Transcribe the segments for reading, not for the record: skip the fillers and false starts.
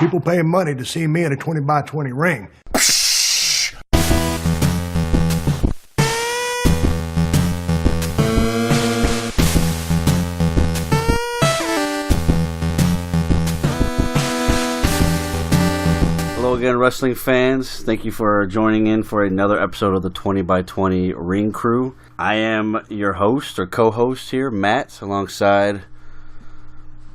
People paying money to see me in a 20-by-20 ring. Hello again, wrestling fans. Thank you for joining in for another episode of the 20-by-20 Ring Crew. I am your host or co-host here, Matt, alongside...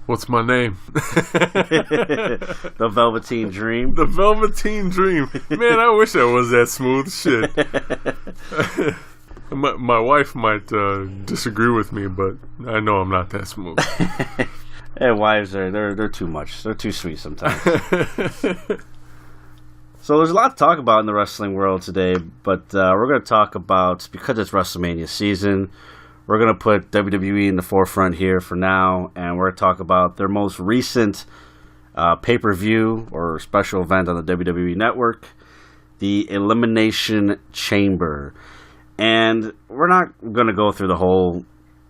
What's my name? The Velveteen Dream. The Velveteen Dream. Man, I wish I was that smooth. Shit. My wife might disagree with me, but I know I'm not that smooth. Yeah, wives they're too much. They're too sweet sometimes. So there's a lot to talk about in the wrestling world today, but we're going to talk about, because it's WrestleMania season, we're going to put WWE in the forefront here for now, and we're going to talk about their most recent pay-per-view or special event on the WWE Network, the Elimination Chamber. And we're not going to go through the whole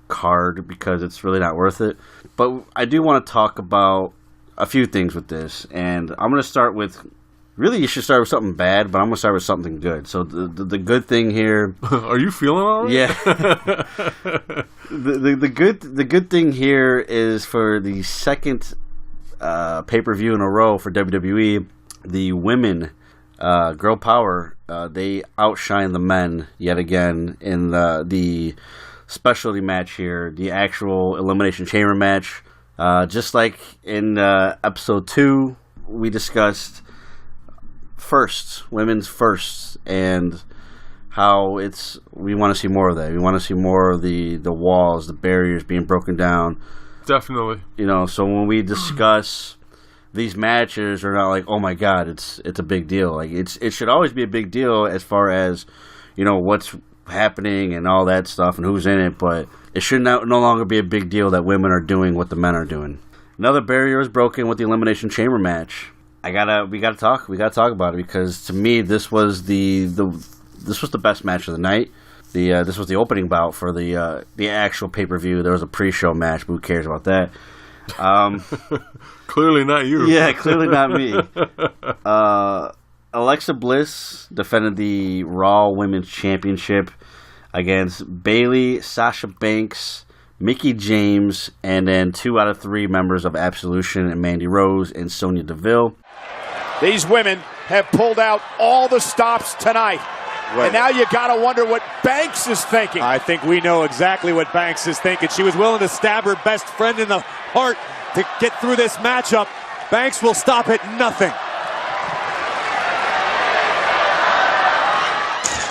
card because it's really not worth it, but I do want to talk about a few things with this, and I'm going to start with... Really, you should start with something bad, but I'm going to start with something good. So the good thing here... Are you feeling all right? Yeah. the good thing here is for the second pay-per-view in a row for WWE, the women, Girl Power, they outshine the men yet again in the specialty match here, the actual Elimination Chamber match. Just like in episode 2, we discussed... women's firsts, and how we want to see more of that. We want to see more of the walls, the barriers being broken down. Definitely. So when we discuss these matches, we're not like, oh my god, it's a big deal. Like it should always be a big deal as far as what's happening and all that stuff and who's in it, but it should no longer be a big deal that women are doing what the men are doing. Another barrier is broken with the Elimination Chamber match. We gotta talk about it, because to me this was the best match of the night. This was the opening bout for the actual pay-per-view. There was a pre-show match, but who cares about that? Clearly not you. Yeah, clearly not me. Alexa Bliss defended the Raw Women's Championship against Bayley, Sasha Banks, Mickie James, and then 2 out of 3 members of Absolution, and Mandy Rose and Sonya Deville. These women have pulled out all the stops tonight. Right. And now you got to wonder what Banks is thinking. I think we know exactly what Banks is thinking. She was willing to stab her best friend in the heart to get through this matchup. Banks will stop at nothing.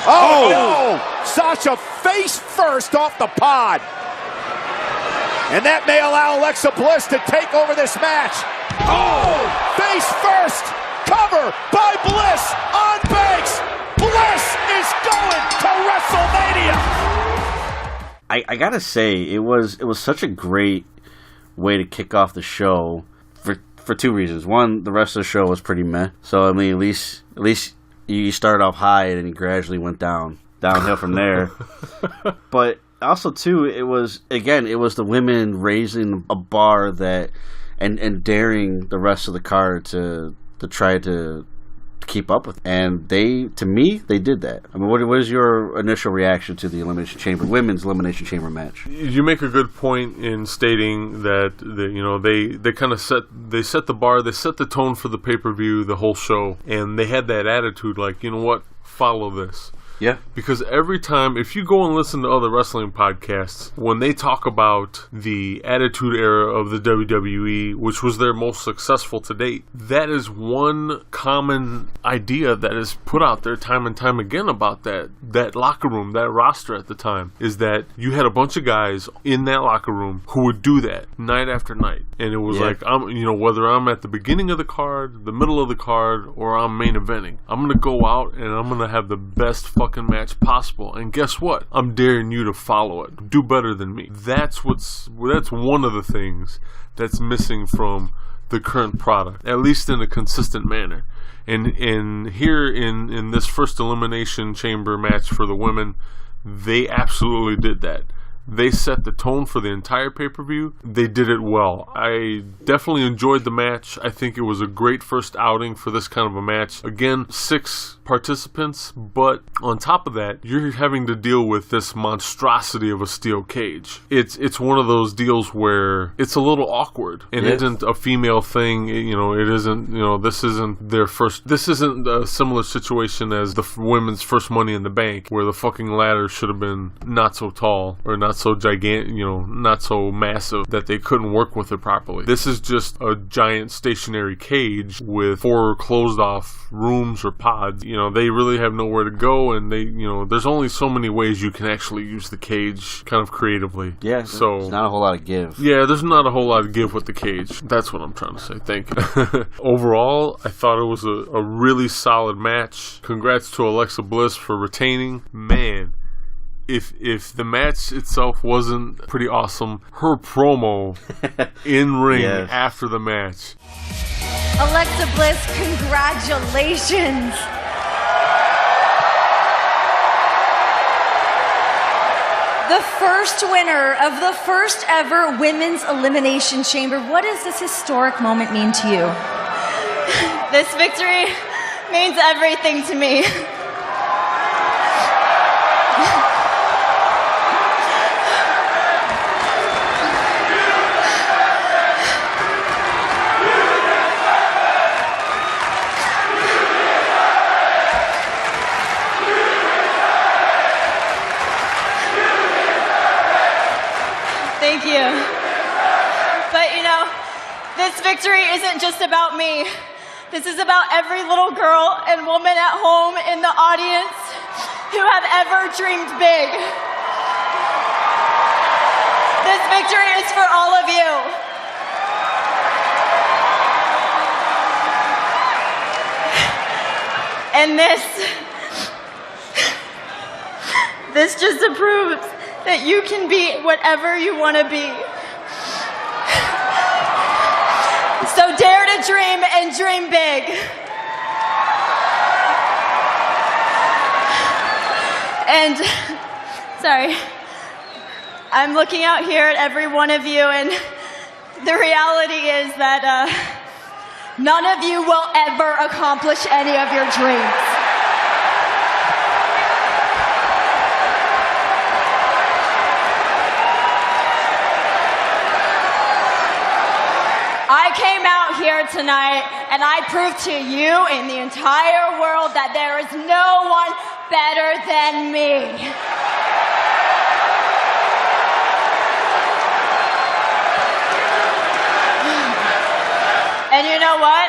Oh, no! Sasha face first off the pod. And that may allow Alexa Bliss to take over this match. Oh, face first. Cover by Bliss on Banks. Bliss is going to WrestleMania. I gotta say, it was such a great way to kick off the show for 2 reasons. One, the rest of the show was pretty meh. So I mean, at least you started off high and then you gradually went downhill from there. But also, too, it was the women raising a bar and daring the rest of the card to try to keep up with. And they did that. I mean, what is your initial reaction to the women's Elimination Chamber match? You make a good point in stating that they kind of set the bar, they set the tone for the pay-per-view, the whole show, and they had that attitude like, you know what, follow this. Yeah. Because every time, if you go and listen to other wrestling podcasts, when they talk about the Attitude Era of the WWE, which was their most successful to date, that is one common idea that is put out there time and time again about that locker room, that roster at the time, is that you had a bunch of guys in that locker room who would do that night after night. And it was like, whether I'm at the beginning of the card, the middle of the card, or I'm main eventing, I'm going to go out and I'm going to have the best fucking match possible, and guess what? I'm daring you to follow it. Do better than me. That's one of the things that's missing from the current product, at least in a consistent manner. And here in this first Elimination Chamber match for the women, they absolutely did that. They set the tone for the entire pay-per-view. They did it well. I definitely enjoyed the match. I think it was a great first outing for this kind of a match. Again, 6 participants, but on top of that, you're having to deal with this monstrosity of a steel cage. It's one of those deals where it's a little awkward, and it isn't a female thing. It isn't. This isn't their first. This isn't a similar situation as the women's first Money in the Bank, where the fucking ladder should have been not so tall or not so gigantic, not so massive that they couldn't work with it properly. This is just a giant stationary cage with 4 closed off rooms or pods. They really have nowhere to go, and there's only so many ways you can actually use the cage kind of creatively. Yeah, so there's not a whole lot of give. Yeah, there's not a whole lot of give with the cage. That's what I'm trying to say. Thank you. Overall, I thought it was a really solid match. Congrats to Alexa Bliss for retaining. Man, if the match itself wasn't pretty awesome, her promo in ring after the match. Alexa Bliss, congratulations. The first winner of the first ever Women's Elimination Chamber. What does this historic moment mean to you? This victory means everything to me. Thank you. But this victory isn't just about me. This is about every little girl and woman at home in the audience who have ever dreamed big. This victory is for all of you. And this just proves that you can be whatever you want to be. So dare to dream and dream big. And, sorry, I'm looking out here at every one of you, and the reality is that none of you will ever accomplish any of your dreams. I came out here tonight and I proved to you and the entire world that there is no one better than me. And you know what?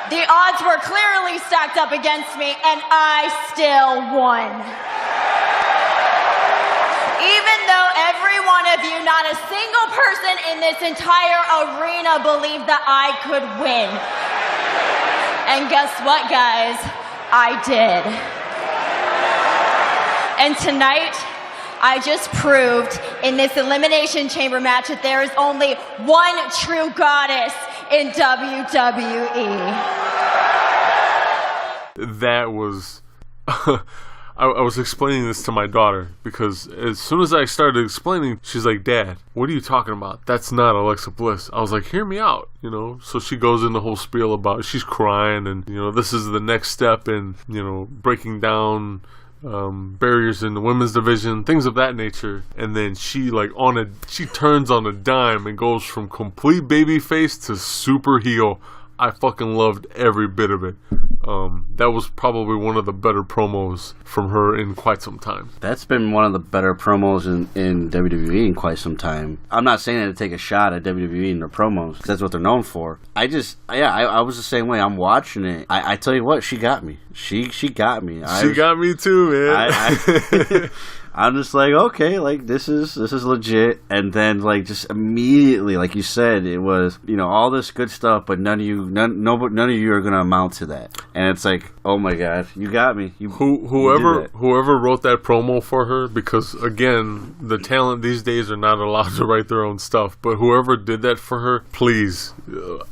The odds were clearly stacked up against me, and I still won. Even though every one of you, not a single person in this entire arena believed that I could win. And guess what, guys? I did. And tonight, I just proved in this Elimination Chamber match that there is only one true goddess in WWE. That was... I was explaining this to my daughter because as soon as I started explaining, she's like, "Dad, what are you talking about? That's not Alexa Bliss." I was like, "Hear me out, So she goes in the whole spiel about she's crying and, this is the next step in, breaking down barriers in the women's division, things of that nature. And then she she turns on a dime and goes from complete babyface to super heel. I fucking loved every bit of it. That was probably one of the better promos from her in quite some time. That's been one of the better promos in WWE in quite some time. I'm not saying that to take a shot at WWE and their promos, because that's what they're known for. I was the same way. I'm watching it. I tell you what, she got me. She got me. She got me too, man. I'm just like, okay, this is legit. And then just immediately, like you said, it was all this good stuff, but none of you are gonna amount to that. And it's like, oh my god, you got me. Whoever wrote that promo for her, because again, the talent these days are not allowed to write their own stuff. But whoever did that for her, please,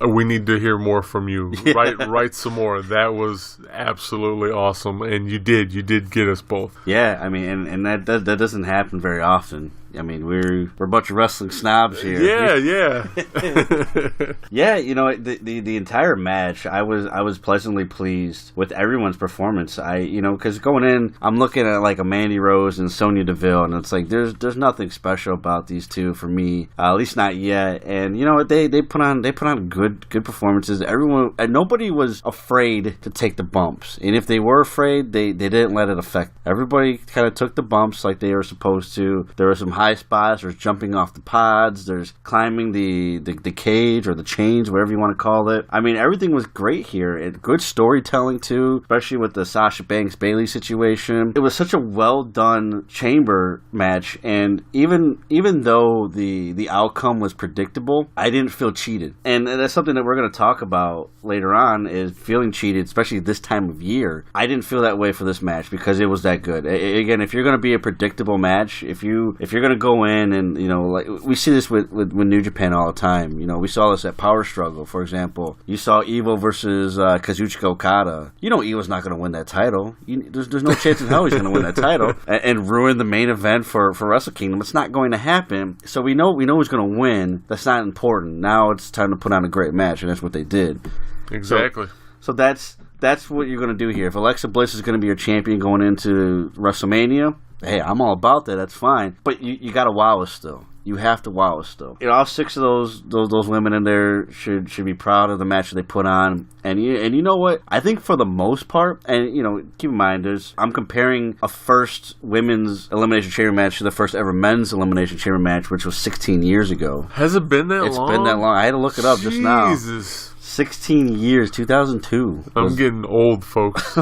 we need to hear more from you. Yeah. Write some more. That was absolutely awesome, and you did get us both. Yeah, I mean, and that doesn't happen very often. I mean, we're a bunch of wrestling snobs here. Yeah. Yeah, you know, the entire match, I was pleasantly pleased with everyone's performance. Because going in, I'm looking at like a Mandy Rose and Sonya Deville, and it's like there's nothing special about these two for me, at least not yet. And you know, they put on good performances. Nobody was afraid to take the bumps, and if they were afraid, they didn't let it affect. Everybody kind of took the bumps like they were supposed to. There were some high spots. There's jumping off the pods. There's climbing the cage or the chains, whatever you want to call it. I mean, everything was great here. Good storytelling too, especially with the Sasha Banks Bayley situation. It was such a well done chamber match, and even though the outcome was predictable, I didn't feel cheated. And that's something that we're going to talk about later on, is feeling cheated, especially this time of year. I didn't feel that way for this match because it was that good. Again, if you're going to be a predictable match, if you're going to go in and, you know, like we see this with New Japan all the time. You know, we saw this at Power Struggle, for example. You saw Evo versus Kazuchika Okada. You know Evo's not going to win that title. There's no chance in hell he's going to win that title and ruin the main event for Wrestle Kingdom. It's not going to happen. So we know who's going to win. That's not important. Now it's time to put on a great match, and that's what they did. Exactly. So that's what you're going to do here. If Alexa Bliss is going to be your champion going into WrestleMania, hey, I'm all about that. That's fine. But you got to wow us still. You have to wow us still. You know, all 6 of those women in there should be proud of the match that they put on. And you know what? I think for the most part, and you know, keep in mind, I'm comparing a first women's Elimination Chamber match to the first ever men's Elimination Chamber match, which was 16 years ago. Has it been that long? It's been that long. I had to look it up just now. Jesus. 16 years, 2002. I'm getting old, folks.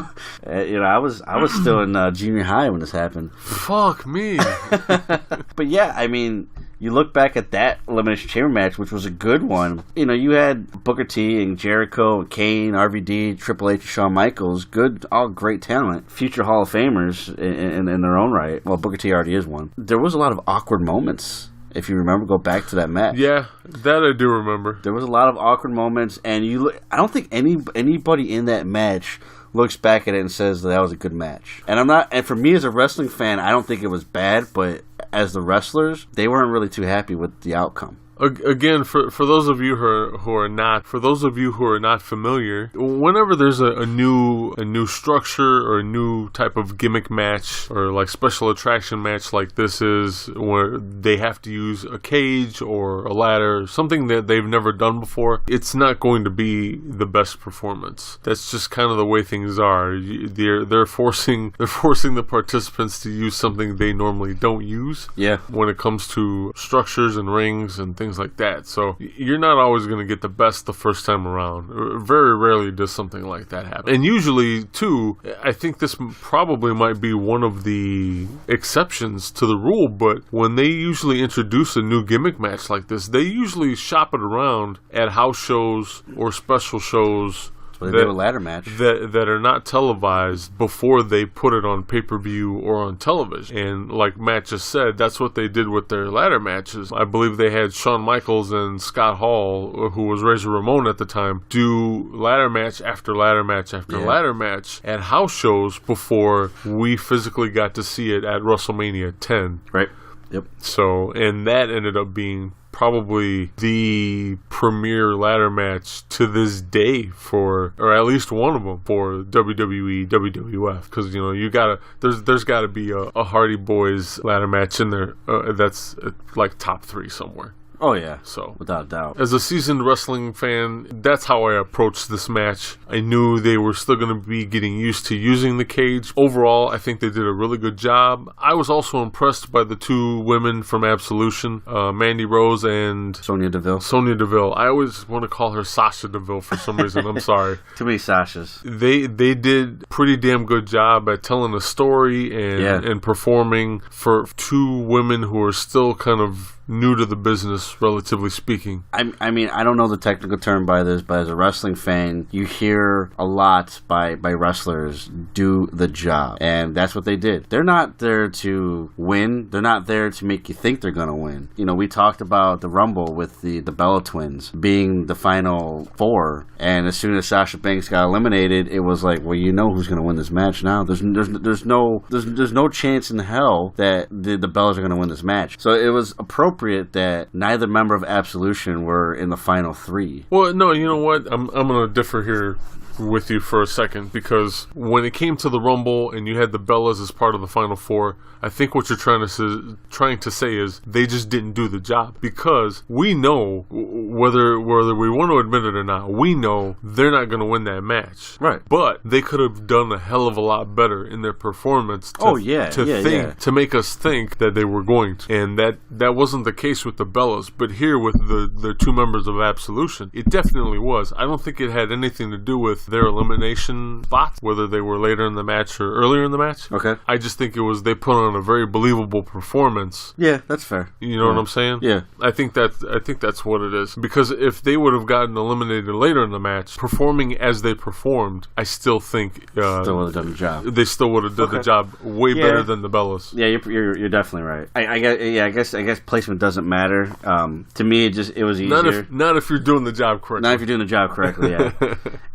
You know, I was still in junior high when this happened. Fuck me. But yeah, I mean, you look back at that Elimination Chamber match, which was a good one. You know, you had Booker T and Jericho, and Kane, RVD, Triple H, and Shawn Michaels. All great talent. Future Hall of Famers in their own right. Well, Booker T already is one. There was a lot of awkward moments. If you remember, go back to that match. Yeah, that I do remember. There was a lot of awkward moments, and I don't think anybody in that match looks back at it and says that was a good match. And for me as a wrestling fan, I don't think it was bad, but as the wrestlers, they weren't really too happy with the outcome. Again, for those of you who are not familiar, whenever there's a new structure or a new type of gimmick match or like special attraction match like this is, where they have to use a cage or a ladder, something that they've never done before, it's not going to be the best performance. That's just kind of the way things are. They're forcing the participants to use something they normally don't use. Yeah. When it comes to structures and rings and things like that. So you're not always going to get the best the first time around. Very rarely does something like that happen. And usually, too, I think this probably might be one of the exceptions to the rule, but when they usually introduce a new gimmick match like this, they usually shop it around at house shows or special shows Well, they did a ladder match that are not televised before they put it on pay-per-view or on television. And like Matt just said, that's what they did with their ladder matches. I believe they had Shawn Michaels and Scott Hall, who was Razor Ramon at the time, do ladder match after ladder match after ladder match at house shows before we physically got to see it at WrestleMania 10. Right. Yep. So, and that ended up being probably the premier ladder match to this day for, or at least one of them for WWE, WWF, because there's got to be a Hardy Boys ladder match in there that's like top 3 somewhere. Oh, yeah. So, without a doubt. As a seasoned wrestling fan, that's how I approached this match. I knew they were still going to be getting used to using the cage. Overall, I think they did a really good job. I was also impressed by the 2 women from Absolution, Mandy Rose and Sonya Deville. I always want to call her Sasha Deville for some reason. I'm sorry. Too many Sashas. They did a pretty damn good job at telling a story and performing for 2 women who are still kind of new to the business, relatively speaking. I mean, I don't know the technical term by this, but as a wrestling fan, you hear a lot by wrestlers do the job. And that's what they did. They're not there to win. They're not there to make you think they're going to win. You know, we talked about the Rumble with the Bella Twins being the final four. And as soon as Sasha Banks got eliminated, it was like, well, you know who's going to win this match now. There's no chance in hell that the Bellas are going to win this match. So it was appropriate that neither member of Absolution were in the final three. Well, no, you know what? I'm going to differ here with you for a second, because when it came to the Rumble and you had the Bellas as part of the Final Four, I think what you're trying to say is they just didn't do the job, because we know, whether we want to admit it or not, we know they're not going to win that match. Right. But they could have done a hell of a lot better in their performance to make us think that they were going to. And that wasn't the case with the Bellas. But here with the two members of Absolution, it definitely was. I don't think it had anything to do with their elimination spots, whether they were later in the match or earlier in the match. Okay. I just think it was they put on a very believable performance. Yeah, that's fair. You know what I'm saying? Yeah. I think that's what it is. Because if they would have gotten eliminated later in the match, performing as they performed, I still think still would have done the job. They still would have done the job way better than the Bellas. Yeah, you're definitely right. I guess placement doesn't matter. To me, it was easier. Not if you're doing the job correctly. Not if you're doing the job correctly. Yeah.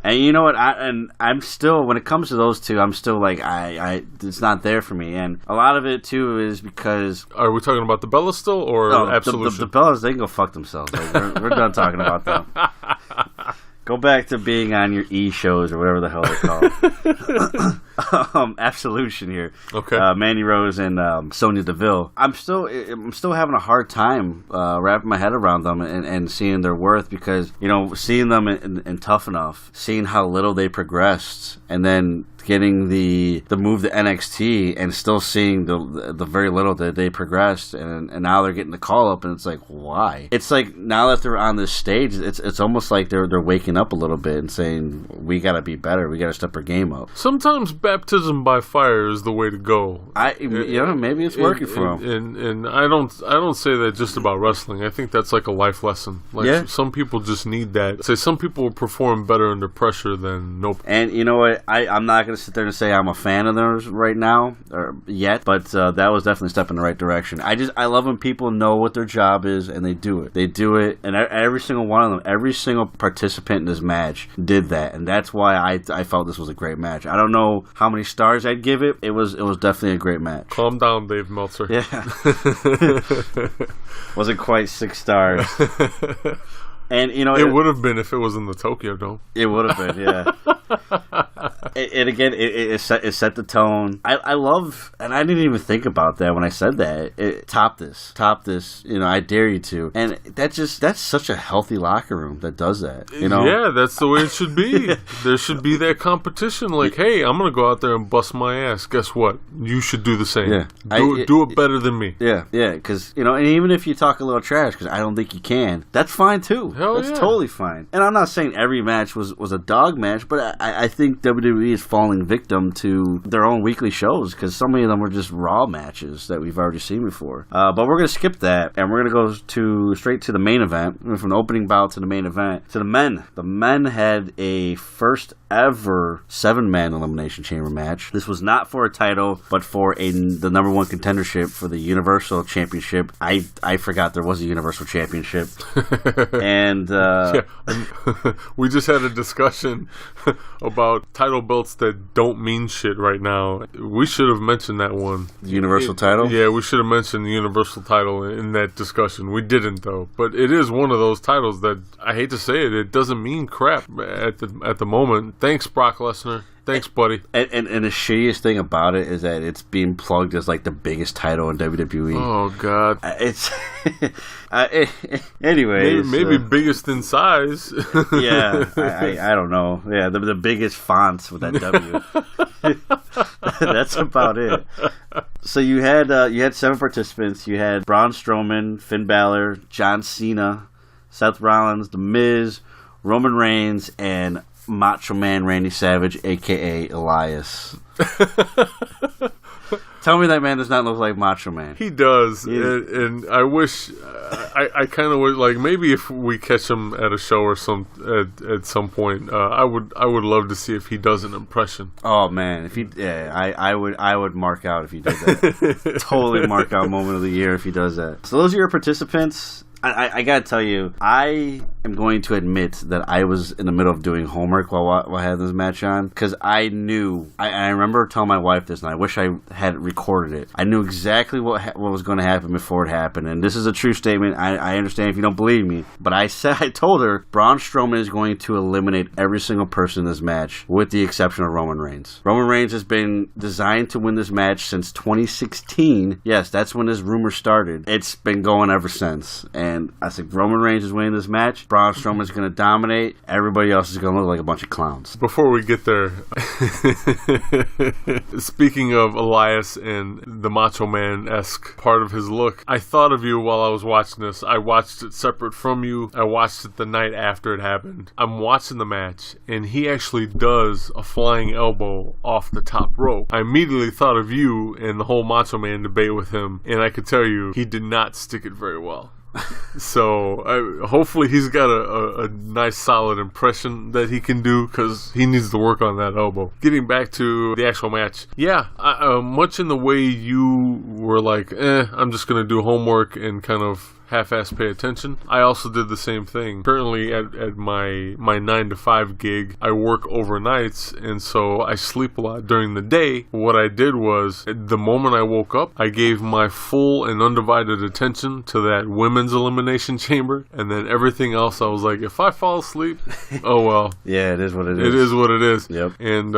And you know what? I'm still, when it comes to those two, I'm still like, it's not there for me. And a lot of it too is because. Are we talking about the Bellas still, or Absolution? The Bellas, they can go fuck themselves. Like, we're done talking about them. Go back to being on your E shows or whatever the hell they're called. Absolution here. Okay. Mandy Rose and Sonya Deville. I'm still having a hard time wrapping my head around them and seeing their worth, because, you know, seeing them in Tough Enough, seeing how little they progressed, and then getting the move to NXT and still seeing the very little that they progressed, and now they're getting the call up, and it's like, why? It's like, now that they're on this stage, it's almost like they're waking up a little bit and saying, we gotta be better, we gotta step our game up. Sometimes baptism by fire is the way to go. Maybe it's working for them. And I don't say that just about wrestling. I think that's like a life lesson. Like, some people just need that. Say some people will perform better under pressure than no. And you know what? I'm not gonna sit there and say I'm a fan of theirs right now or yet, but that was definitely a step in the right direction. I love when people know what their job is and they do it, and every single one of them, every single participant in this match did that, and that's why I felt this was a great match. I don't know how many stars I'd give it. It was definitely a great match. Calm down, Dave Meltzer. Yeah. Wasn't quite 6 stars. And, you know, it would have been if it was in the Tokyo Dome. It would have been, yeah. And again, it set the tone. I love, and I didn't even think about that when I said that. Top this. You know, I dare you to. And that's such a healthy locker room that does that. You know? Yeah, that's the way it should be. There should be that competition. Like, hey, I'm gonna go out there and bust my ass. Guess what? You should do the same. Yeah, do it better than me. Yeah. Because, you know, and even if you talk a little trash, because I don't think you can, that's fine too. That's totally fine. And I'm not saying every match was a dog match, but I think WWE is falling victim to their own weekly shows, because so many of them were just Raw matches that we've already seen before. But we're going to skip that, and we're going to go straight to the main event. From the opening bout to the main event to the men. The men had a first ever 7-man Elimination Chamber match. This was not for a title, but for the number 1 contendership for the Universal Championship. I forgot there was a Universal Championship. And we just had a discussion about title belts that don't mean shit right now. We should have mentioned that one. The Universal title? Yeah, we should have mentioned the Universal title in that discussion. We didn't, though. But it is one of those titles that, I hate to say it doesn't mean crap at the moment. Thanks, Brock Lesnar. Thanks, buddy. And the shittiest thing about it is that it's being plugged as like the biggest title in WWE. Oh God! It's anyways. Maybe biggest in size. Yeah, I don't know. Yeah, the biggest fonts with that W. That's about it. So you had 7 participants. You had Braun Stroman, Finn Balor, John Cena, Seth Rollins, The Miz, Roman Reigns, and Macho Man Randy Savage, a.k.a. Elias. Tell me that man does not look like Macho Man. He does, and I wish, I kind of would like maybe if we catch him at a show or at some point, I would love to see if he does an impression. Oh man, if he, I would mark out if he did that. Totally mark out moment of the year if he does that. So those are your participants. I gotta tell you, I am going to admit that I was in the middle of doing homework while I had this match on, because I knew, I remember telling my wife this, and I wish I had recorded it. I knew exactly what was going to happen before it happened, and this is a true statement. I understand if you don't believe me, but I told her, Braun Stroman is going to eliminate every single person in this match, with the exception of Roman Reigns. Roman Reigns has been designed to win this match since 2016. Yes, that's when this rumor started. It's been going ever since, and I said, Roman Reigns is winning this match. Braun Strowman is going to dominate. Everybody else is going to look like a bunch of clowns. Before we get there, speaking of Elias and the Macho Man-esque part of his look, I thought of you while I was watching this. I watched it separate from you. I watched it the night after it happened. I'm watching the match, and he actually does a flying elbow off the top rope. I immediately thought of you and the whole Macho Man debate with him, and I could tell you he did not stick it very well. So hopefully he's got a nice solid impression that he can do, because he needs to work on that elbow. Getting back to the actual match, much in the way you were like, I'm just going to do homework and kind of half-ass pay attention. I also did the same thing. Currently at my 9 to 5 gig, I work overnights, and so I sleep a lot during the day. What I did was, the moment I woke up, I gave my full and undivided attention to that women's elimination chamber, and then everything else I was like, if I fall asleep, oh well. Yeah, it is what it is. It is what it is. Yep. And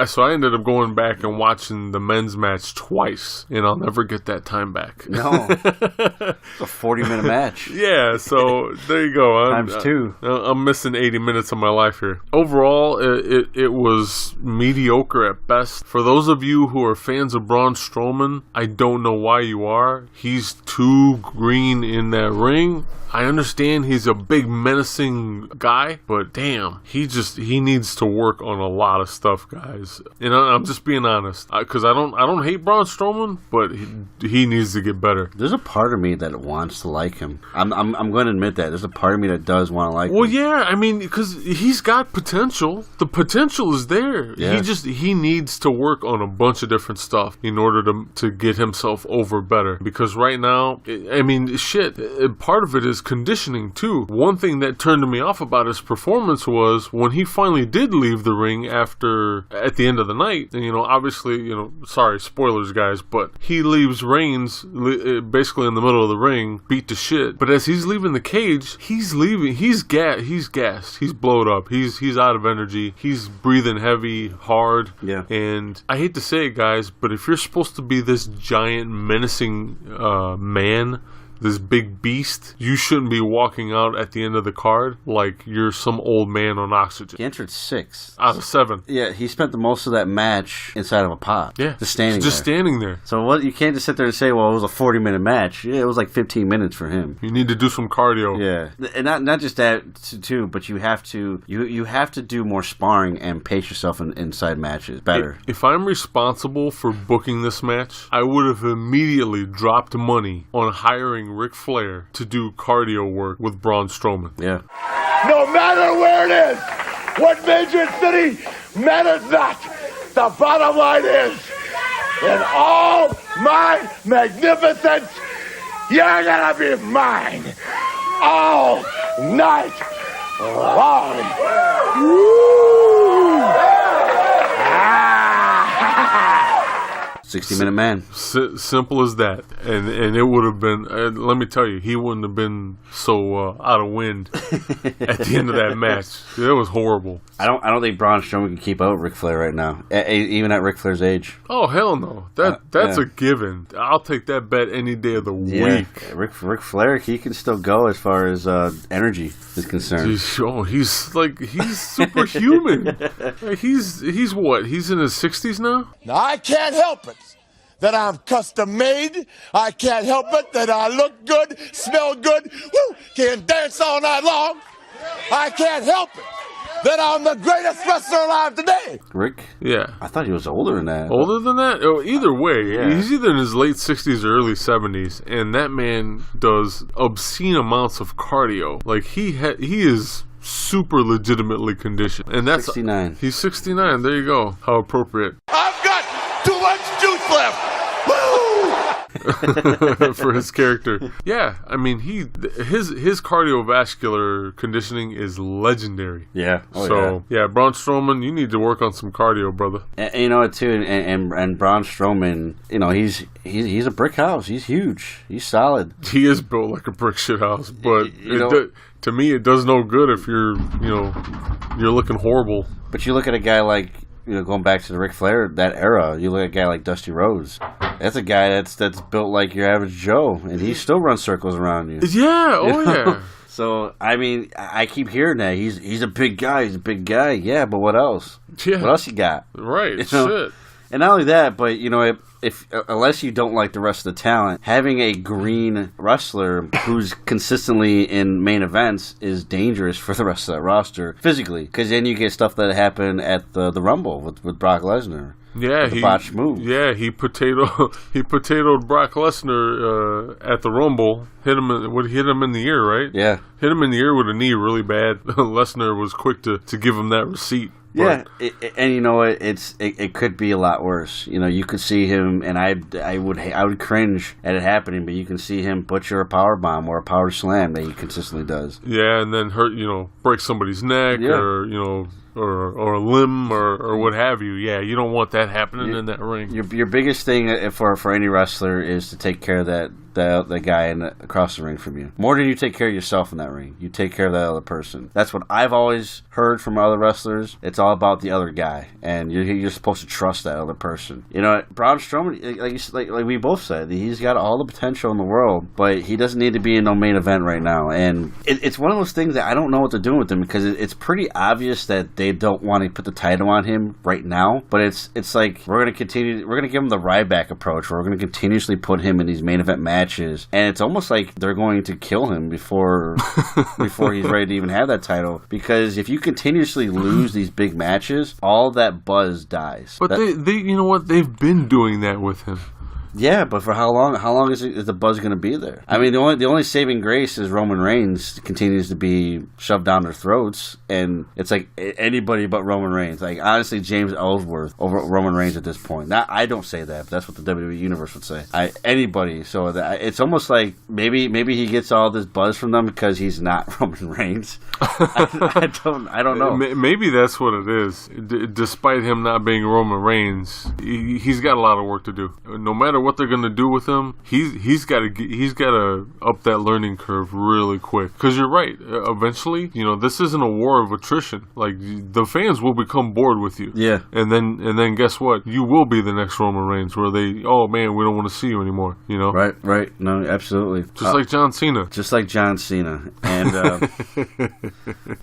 so I ended up going back and watching the men's match twice, and I'll never get that time back. No. It's a 40-minute match. Yeah, so there you go. Times 2. I'm missing 80 minutes of my life here. Overall, it was mediocre at best. For those of you who are fans of Braun Strowman, I don't know why you are. He's too green in that ring. I understand he's a big menacing guy, but damn, he needs to work on a lot of stuff, guys. And I'm just being honest, because I don't hate Braun Strowman, but he needs to get better. There's a part of me that wants to like him. I'm going to admit that. There's a part of me that does want to like him. Well, yeah, I mean, because he's got potential. The potential is there. Yeah. He needs to work on a bunch of different stuff in order to get himself over better. Because right now, I mean, shit, part of it is conditioning too. One thing that turned me off about his performance was when he finally did leave the ring at the end of the night, and obviously, sorry, spoilers guys, but he leaves Reigns basically in the middle of the ring, beat to shit. But as he's leaving the cage, he's gassed, he's blowed up, he's out of energy, he's breathing heavy, hard. Yeah. And I hate to say it, guys, but if you're supposed to be this giant menacing man, this big beast, you shouldn't be walking out at the end of the card like you're some old man on oxygen. He entered 6 out of 7. Yeah, he spent the most of that match inside of a pod. Yeah, just standing there. So you can't just sit there and say, well, it was a 40-minute match. Yeah, it was like 15 minutes for him. You need to do some cardio. Yeah, and not just that too, but you have to do more sparring and pace yourself inside matches better. If I'm responsible for booking this match, I would have immediately dropped money on hiring Ric Flair to do cardio work with Braun Strowman. Yeah. No matter where it is, what major city matters not. The bottom line is, in all my magnificence, you're gonna be mine all night long. Woo! 60-minute man. Simple as that. And it would have been, let me tell you, he wouldn't have been so out of wind at the end of that match. It was horrible. I don't think Braun Strowman can keep up with Ric Flair right now, even at Ric Flair's age. Oh, hell no. That's a given. I'll take that bet any day of the week. Ric Flair, he can still go as far as energy is concerned. He's superhuman. He's what? He's in his 60s now? Now, I can't help it that I'm custom made. I can't help it that I look good, smell good, can dance all night long. I can't help it that I'm the greatest wrestler alive today. Rick? Yeah. I thought he was older than that. Older than that? Oh, either way, Yeah. he's either in his late 60s or early 70s, and that man does obscene amounts of cardio. Like, he is super legitimately conditioned. And that's 69. He's 69. There you go. How appropriate. I've got too much juice left. Woo! For his character. Yeah, I mean, his cardiovascular conditioning is legendary. Yeah. Oh, So yeah, Braun Strowman, you need to work on some cardio, brother. And you know what, too, and Braun Strowman, you know, he's a brick house. He's huge. He's solid. He is built like a brick shit house, but to me, it does no good if you're looking horrible. But you look at a guy like, going back to the Ric Flair, that era, you look at a guy like Dusty Rhodes. That's a guy that's built like your average Joe, and he still runs circles around you. Yeah, yeah. So, I mean, I keep hearing that. He's a big guy. He's a big guy. Yeah, but what else? Yeah. What else you got? Right, shit. And not only that, but, if unless you don't like the rest of the talent, having a green wrestler who's consistently in main events is dangerous for the rest of that roster physically, because then you get stuff that happened at the Rumble with Brock Lesnar. Yeah, the botched move. Yeah, he potatoed Brock Lesnar at the Rumble. Hit him in the ear, right? Yeah, hit him in the ear with a knee really bad. Lesnar was quick to give him that receipt. Yeah, and you know what? It could be a lot worse. You could see him, and I would cringe at it happening, but you can see him butcher a power bomb or a power slam that he consistently does. Yeah, and then break somebody's neck or a limb or what have you. Yeah, you don't want that happening in that ring. Your biggest thing for any wrestler is to take care of the guy across the ring from you. More than you take care of yourself in that ring. You take care of that other person. That's what I've always heard from other wrestlers. It's all about the other guy, and you're supposed to trust that other person. Braun Strowman, like we both said, he's got all the potential in the world, but he doesn't need to be in no main event right now. And it's one of those things that I don't know what they're doing with him, because it's pretty obvious that they don't want to put the title on him right now. But it's like we're going to give him the Ryback approach, where we're going to continuously put him in these main event matches, and it's almost like they're going to kill him before he's ready to even have that title, because if you continuously lose these big matches, all that buzz dies. But they you know what, they've been doing that with him. Yeah, but for how long? How long is the buzz going to be there? I mean, the only saving grace is Roman Reigns continues to be shoved down their throats, and it's like anybody but Roman Reigns. Like, honestly, James Ellsworth over Roman Reigns at this point. Now, I don't say that, but that's what the WWE Universe would say. Anybody. So it's almost like maybe he gets all this buzz from them because he's not Roman Reigns. I don't know. Maybe that's what it is. Despite him not being Roman Reigns, he's got a lot of work to do. No matter what they're gonna do with him, he's got to up that learning curve really quick. Because you're right. Eventually, this isn't a war of attrition. Like, the fans will become bored with you. Yeah. And then guess what? You will be the next Roman Reigns, where oh man, we don't want to see you anymore. Right. No, absolutely. Just like John Cena. Just like John Cena. And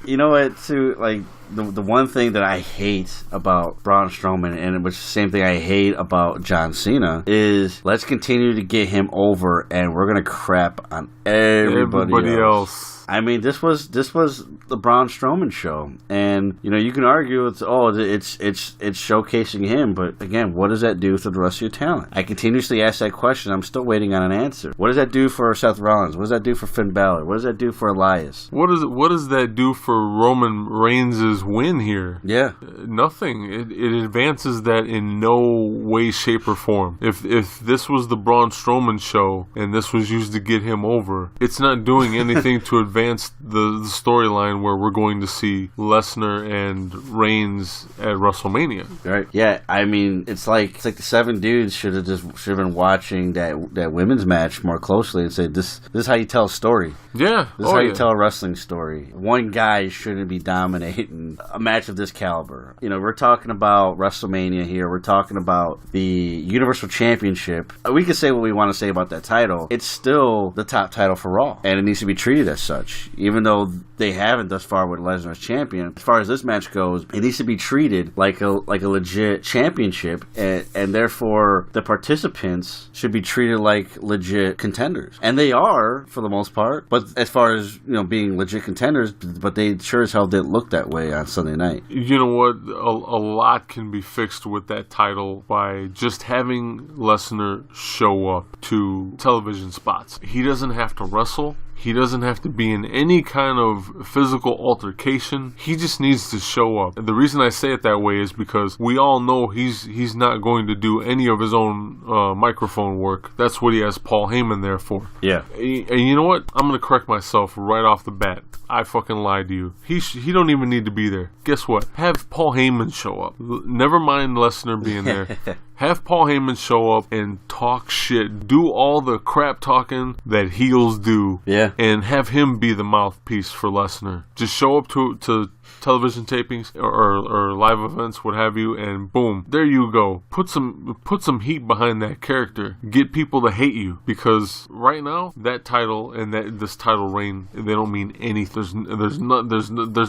you know what? Too, like, the one thing that I hate about Braun Strowman, and which is the same thing I hate about John Cena, is let's continue to get him over, and we're gonna crap on everybody else. I mean, this was the Braun Strowman show, and you can argue it's showcasing him, but again, what does that do for the rest of your talent? I continuously ask that question. I'm still waiting on an answer. What does that do for Seth Rollins? What does that do for Finn Balor? What does that do for Elias? What does that do for Roman Reigns' win here? Yeah, nothing. It advances that in no way, shape, or form. If this was the Braun Strowman show and this was used to get him over, it's not doing anything to advance the storyline where we're going to see Lesnar and Reigns at WrestleMania. Right. Yeah. I mean, it's like the 7 dudes should have been watching that women's match more closely and say, this is how you tell a story. Yeah. This is how you tell a wrestling story. One guy shouldn't be dominating a match of this caliber. We're talking about WrestleMania here. We're talking about the Universal Championship. We can say what we want to say about that title. It's still the top title for Raw, and it needs to be treated as such. such, even though they haven't thus far with Lesnar as champion. As far as this match goes, it needs to be treated like a legit championship, and therefore the participants should be treated like legit contenders, and they are for the most part. But as far as being legit contenders, but they sure as hell didn't look that way on Sunday night. You know what? A lot can be fixed with that title by just having Lesnar show up to television spots. He doesn't have to wrestle. He doesn't have to be in any kind of physical altercation. He just needs to show up. And the reason I say it that way is because we all know he's not going to do any of his own microphone work. That's what he has Paul Heyman there for. Yeah. And you know what? I'm going to correct myself right off the bat. I fucking lied to you. He don't even need to be there. Guess what? Have Paul Heyman show up. Never mind Lesnar being there. Have Paul Heyman show up and talk shit. Do all the crap talking that heels do. Yeah. And have him be the mouthpiece for Lesnar. Just show up to television tapings or live events, what have you, and boom, there you go. Put some heat behind that character. Get people to hate you, because right now that title and this title reign, they don't mean anything. There's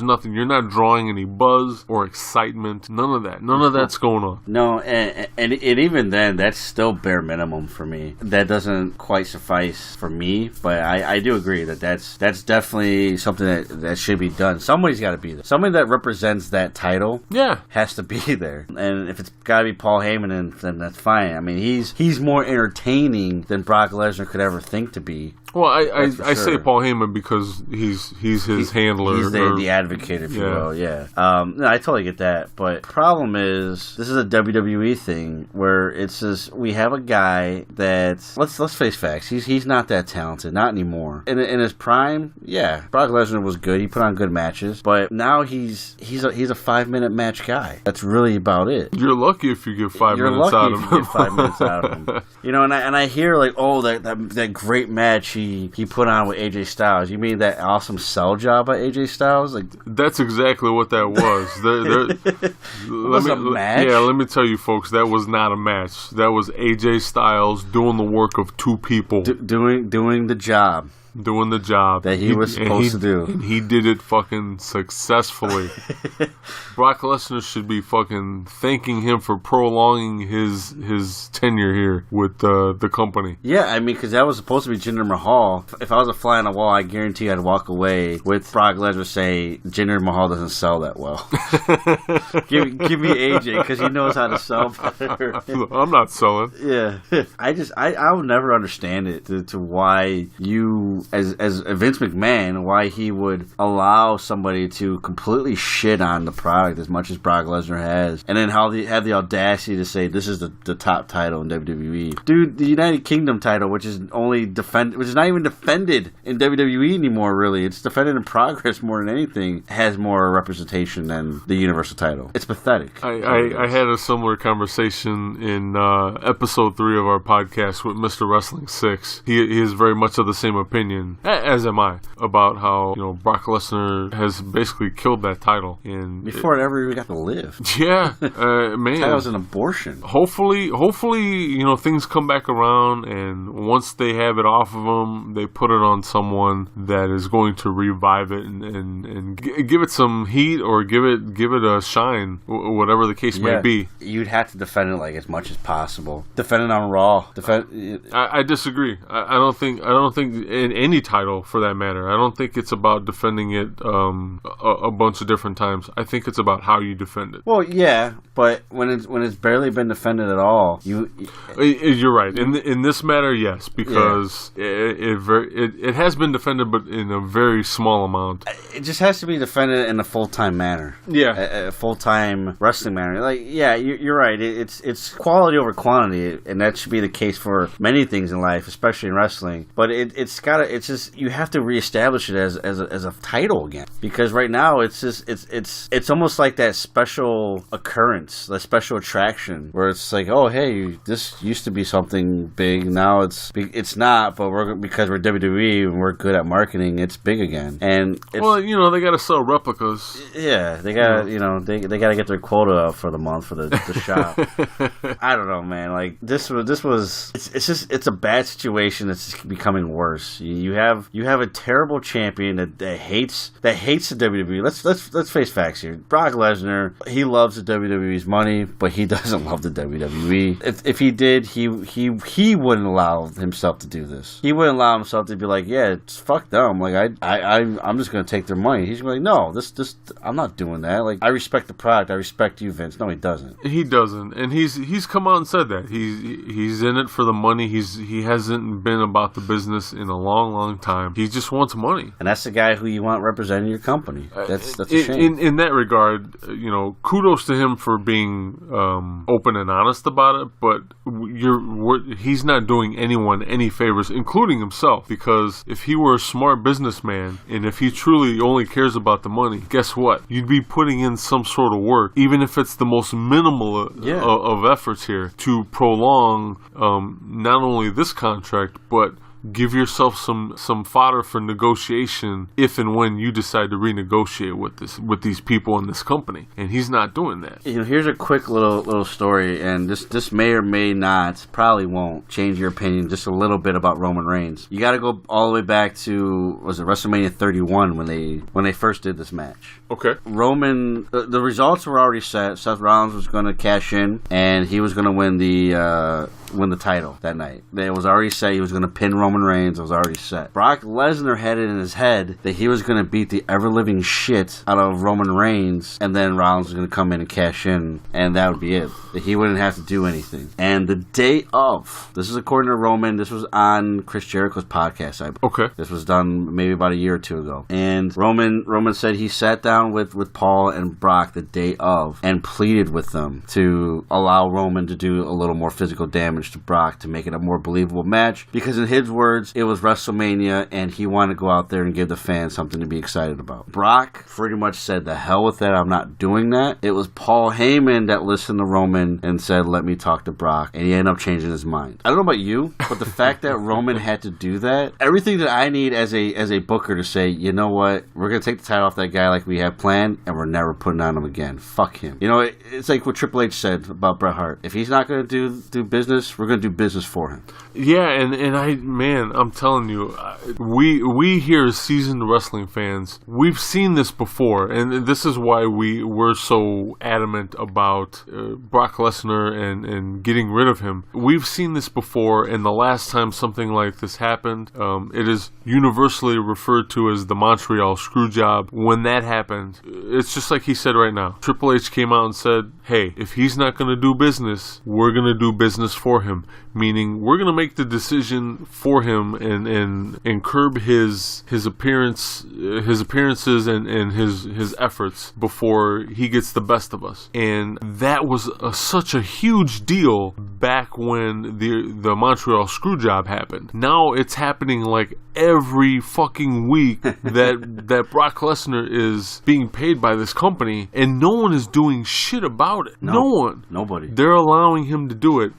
nothing. You're not drawing any buzz or excitement. None of that. None of that's going on. No, and even then, that's still bare minimum for me. That doesn't quite suffice for me, but I do agree that's definitely something that should be done. Somebody's got to be there. Somebody that represents that title has to be there. And if it's got to be Paul Heyman, then that's fine. I mean, he's more entertaining than Brock Lesnar could ever think to be. Well, I say Paul Heyman because he's his handler. He's the advocate, if you will, yeah. No, I totally get that. But the problem is, this is a WWE thing where it's just, we have a guy that's, let's face facts, he's not that talented, not anymore. In his prime, yeah, Brock Lesnar was good. He put on good matches. But now he's a 5-minute match guy. That's really about it. You're lucky if you get 5 minutes out of him. You're lucky if you get 5 minutes out of him. And I hear like, oh, that great match he put on with AJ Styles. You mean that awesome sell job by AJ Styles? Like, that's exactly what that was. Was a match? Yeah, let me tell you, folks, that was not a match. That was AJ Styles doing the work of two people. Doing the job. Doing the job that he was supposed to do. And he did it fucking successfully. Brock Lesnar should be fucking thanking him for prolonging his tenure here with the company. Yeah, I mean, because that was supposed to be Jinder Mahal. If I was a fly on the wall, I guarantee I'd walk away with Brock Lesnar say Jinder Mahal doesn't sell that well. give me AJ, because he knows how to sell better. I'm not selling. Yeah. I would never understand it to why you, as Vince McMahon, why he would allow somebody to completely shit on the product as much as Brock Lesnar has, and then how they have the audacity to say this is the top title in WWE. Dude, the United Kingdom title, which is not even defended in WWE anymore, really. It's defended in progress more than anything, has more representation than the Universal title. It's pathetic. I had a similar conversation in episode 3 of our podcast with Mr. Wrestling 6. He is very much of the same opinion, as am I, about how Brock Lesnar has basically killed that title. And before it ever even got to live. Yeah, man. That was an abortion. Hopefully, things come back around, and once they have it off of them, they put it on someone that is going to revive it and give it some heat, or give it a shine, whatever the case may be. You'd have to defend it like as much as possible. Defend it on Raw. I disagree. I don't think in any title for that matter. I don't think it's about defending it a bunch of different times. I think it's about how you defend it. Well, yeah, but when it's barely been defended at all, you're right. In this matter, yes, because it has been defended, but in a very small amount. It just has to be defended in a full-time manner. Yeah, a full-time wrestling manner. Like, yeah, you're right. It's quality over quantity, and that should be the case for many things in life, especially in wrestling. But it's just, you have to reestablish it as a title again, because right now it's almost like that special occurrence, that special attraction, where it's like, oh hey, this used to be something big, now it's not, but because we're WWE and we're good at marketing, it's big again. And they got to sell replicas. Yeah, they got they got to get their quota up for the month for the shop. I don't know, man. Like this was it's a bad situation that's becoming worse. You You have a terrible champion that hates the WWE. Let's face facts here. Brock Lesnar, he loves the WWE's money, but he doesn't love the WWE. If he did, he wouldn't allow himself to do this. He wouldn't allow himself to be like, yeah, it's fuck them. Like I'm just gonna take their money. He's gonna be like, no, this I'm not doing that. Like, I respect the product. I respect you, Vince. No, he doesn't. He doesn't, and he's come out and said that he's in it for the money. He hasn't been about the business in a long time. He just wants money, and that's the guy who you want representing your company. That's a shame. In that regard, kudos to him for being open and honest about it. But he's not doing anyone any favors, including himself. Because if he were a smart businessman, and if he truly only cares about the money, guess what? You'd be putting in some sort of work, even if it's the most minimal of efforts here, to prolong not only this contract, but give yourself some fodder for negotiation if and when you decide to renegotiate with these people in this company. And he's not doing that. Here's a quick little story, and this may or may not, probably won't, change your opinion just a little bit about Roman Reigns. You got to go all the way back to, was it WrestleMania 31 when they first did this match. Okay. Roman, the results were already set. Seth Rollins was going to cash in, and he was going to win the title that night. It was already set. He was going to pin Roman Reigns. It was already set. Brock Lesnar had it in his head that he was going to beat the ever-living shit out of Roman Reigns, and then Rollins was going to come in and cash in, and that would be it. That he wouldn't have to do anything. And the day of, this is according to Roman, this was on Chris Jericho's podcast, I believe. Okay. This was done maybe about a year or two ago. And Roman said he sat down with Paul and Brock the day of and pleaded with them to allow Roman to do a little more physical damage to Brock to make it a more believable match, because in his words, it was WrestleMania and he wanted to go out there and give the fans something to be excited about. Brock pretty much said, the hell with that, I'm not doing that. It was Paul Heyman that listened to Roman and said, let me talk to Brock, and he ended up changing his mind. I don't know about you, but the fact that Roman had to do that, everything that I need as a booker to say, you know what, we're going to take the title off that guy like we had planned, and we're never putting on him again. Fuck him. It's like what Triple H said about Bret Hart. If he's not going to do business, we're going to do business for him. Yeah, and I'm telling you, we here as seasoned wrestling fans, we've seen this before, and this is why we're so adamant about Brock Lesnar and getting rid of him. We've seen this before, and the last time something like this happened, it is universally referred to as the Montreal Screwjob. When that happened, it's just like he said right now. Triple H came out and said, hey, if he's not going to do business, we're going to do business for him. Meaning, we're going to make the decision for him and curb his appearances and his efforts before he gets the best of us. And that was such a huge deal back when the Montreal Screwjob happened. Now it's happening like every fucking week that Brock Lesnar is being paid by this company, and no one is doing shit about it. No one. Nobody. They're allowing him to do it.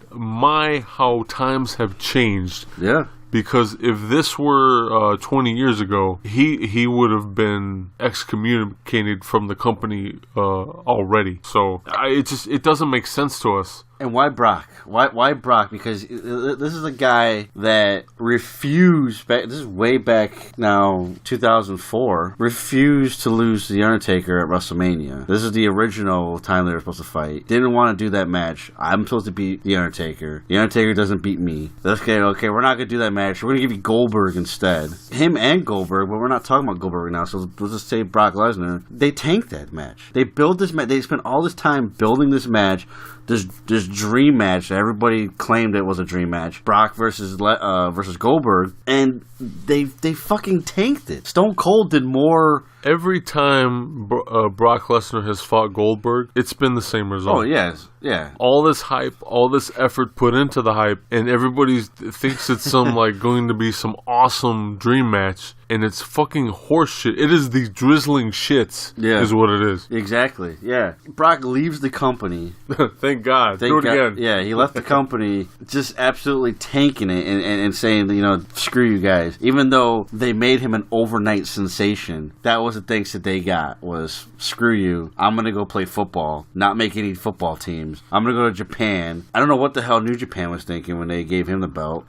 How times have changed. Yeah. Because if this were 20 years ago, he would have been excommunicated from the company already. So it doesn't make sense to us. And why Brock? Why Brock? Because this is a guy that refused, this is way back now, 2004, refused to lose to The Undertaker at WrestleMania. This is the original time they were supposed to fight. Didn't want to do that match. I'm supposed to beat The Undertaker. The Undertaker doesn't beat me. Okay, we're not going to do that match. We're going to give you Goldberg instead. Him and Goldberg, but we're not talking about Goldberg right now, so we'll just say Brock Lesnar. They tanked that match. They built this match. They spent all this time building this match. This dream match that everybody claimed it was a dream match, Brock versus Goldberg, and they fucking tanked it. Stone Cold did more. Every time Brock Lesnar has fought Goldberg, it's been the same result. Oh, yes. Yeah. All this hype, all this effort put into the hype, and everybody thinks it's going to be some awesome dream match, and it's fucking horse shit. It is the drizzling shits, is what it is. Exactly, yeah. Brock leaves the company. Thank God. Do it again. Yeah, he left the company just absolutely tanking it and saying, screw you guys. Even though they made him an overnight sensation, that was was the thanks that they got was, screw you, I'm going to go play football, not make any football teams. I'm going to go to Japan. I don't know what the hell New Japan was thinking when they gave him the belt.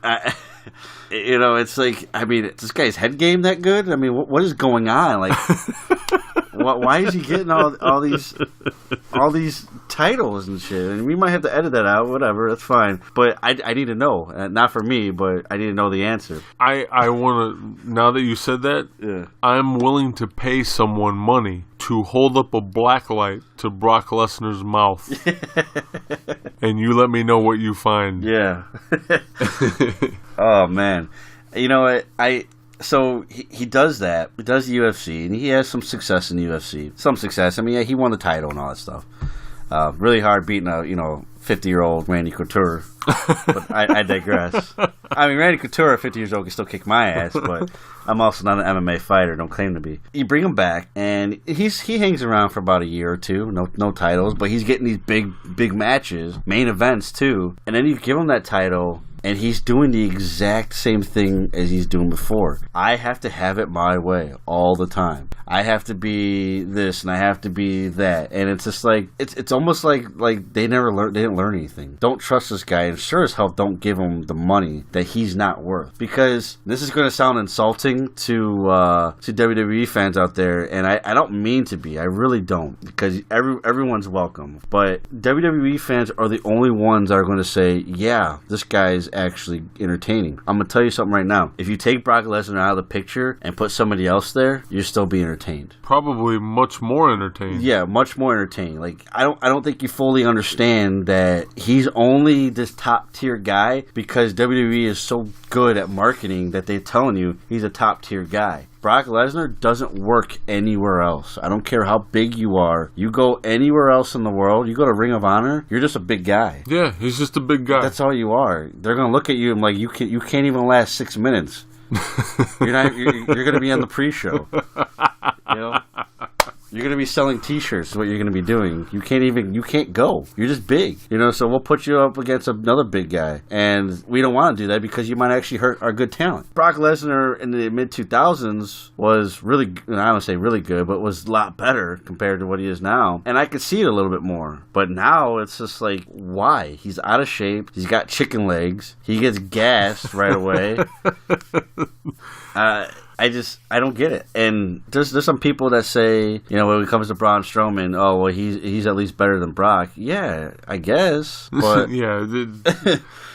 It's like, I mean, is this guy's head game that good? I mean, what is going on? Like, why is he getting all these titles and shit? And we might have to edit that out, whatever, that's fine. But I need to know. Not for me, but I need to know the answer. I want to, now that you said that, Yeah. I'm willing to pay someone money to hold up a black light to Brock Lesnar's mouth. And you let me know what you find. Yeah. Oh, man. You know what? So he does that. He does the UFC, and he has some success in the UFC. Some success. I mean, yeah, he won the title and all that stuff. Really hard beating a 50-year-old Randy Couture. But I digress. I mean, Randy Couture at 50 years old can still kick my ass, but I'm also not an MMA fighter. Don't claim to be. You bring him back, and he hangs around for about a year or two. No titles, but he's getting these big matches, main events too. And then you give him that title. And he's doing the exact same thing as he's doing before. I have to have it my way all the time. I have to be this and I have to be that. And it's just like, it's almost like they didn't learn anything. Don't trust this guy, and sure as hell don't give him the money that he's not worth. Because this is going to sound insulting to WWE fans out there, and I don't mean to be. I really don't, because everyone's welcome. But WWE fans are the only ones that are going to say, yeah, this guy's actually entertaining. I'm gonna tell you something right now. If you take Brock Lesnar out of the picture and put somebody else there, you'll still be entertained. Probably much more entertained. Yeah, much more entertaining. Like, I don't think you fully understand that he's only this top tier guy because WWE is so good at marketing that they're telling you he's a top tier guy. Brock Lesnar doesn't work anywhere else. I don't care how big you are. You go anywhere else in the world, you go to Ring of Honor, you're just a big guy. Yeah, he's just a big guy. That's all you are. They're going to look at you and like, you can't even last 6 minutes. You're going to be on the pre-show. You know? You're going to be selling T-shirts is what you're going to be doing. You can't go. You're just big. So we'll put you up against another big guy. And we don't want to do that because you might actually hurt our good talent. Brock Lesnar in the mid-2000s was really, I don't say really good, but was a lot better compared to what he is now. And I could see it a little bit more. But now it's just like, why? He's out of shape. He's got chicken legs. He gets gassed right away. I don't get it. And there's some people that say, when it comes to Braun Strowman, oh, well, he's at least better than Brock. Yeah, I guess. But yeah,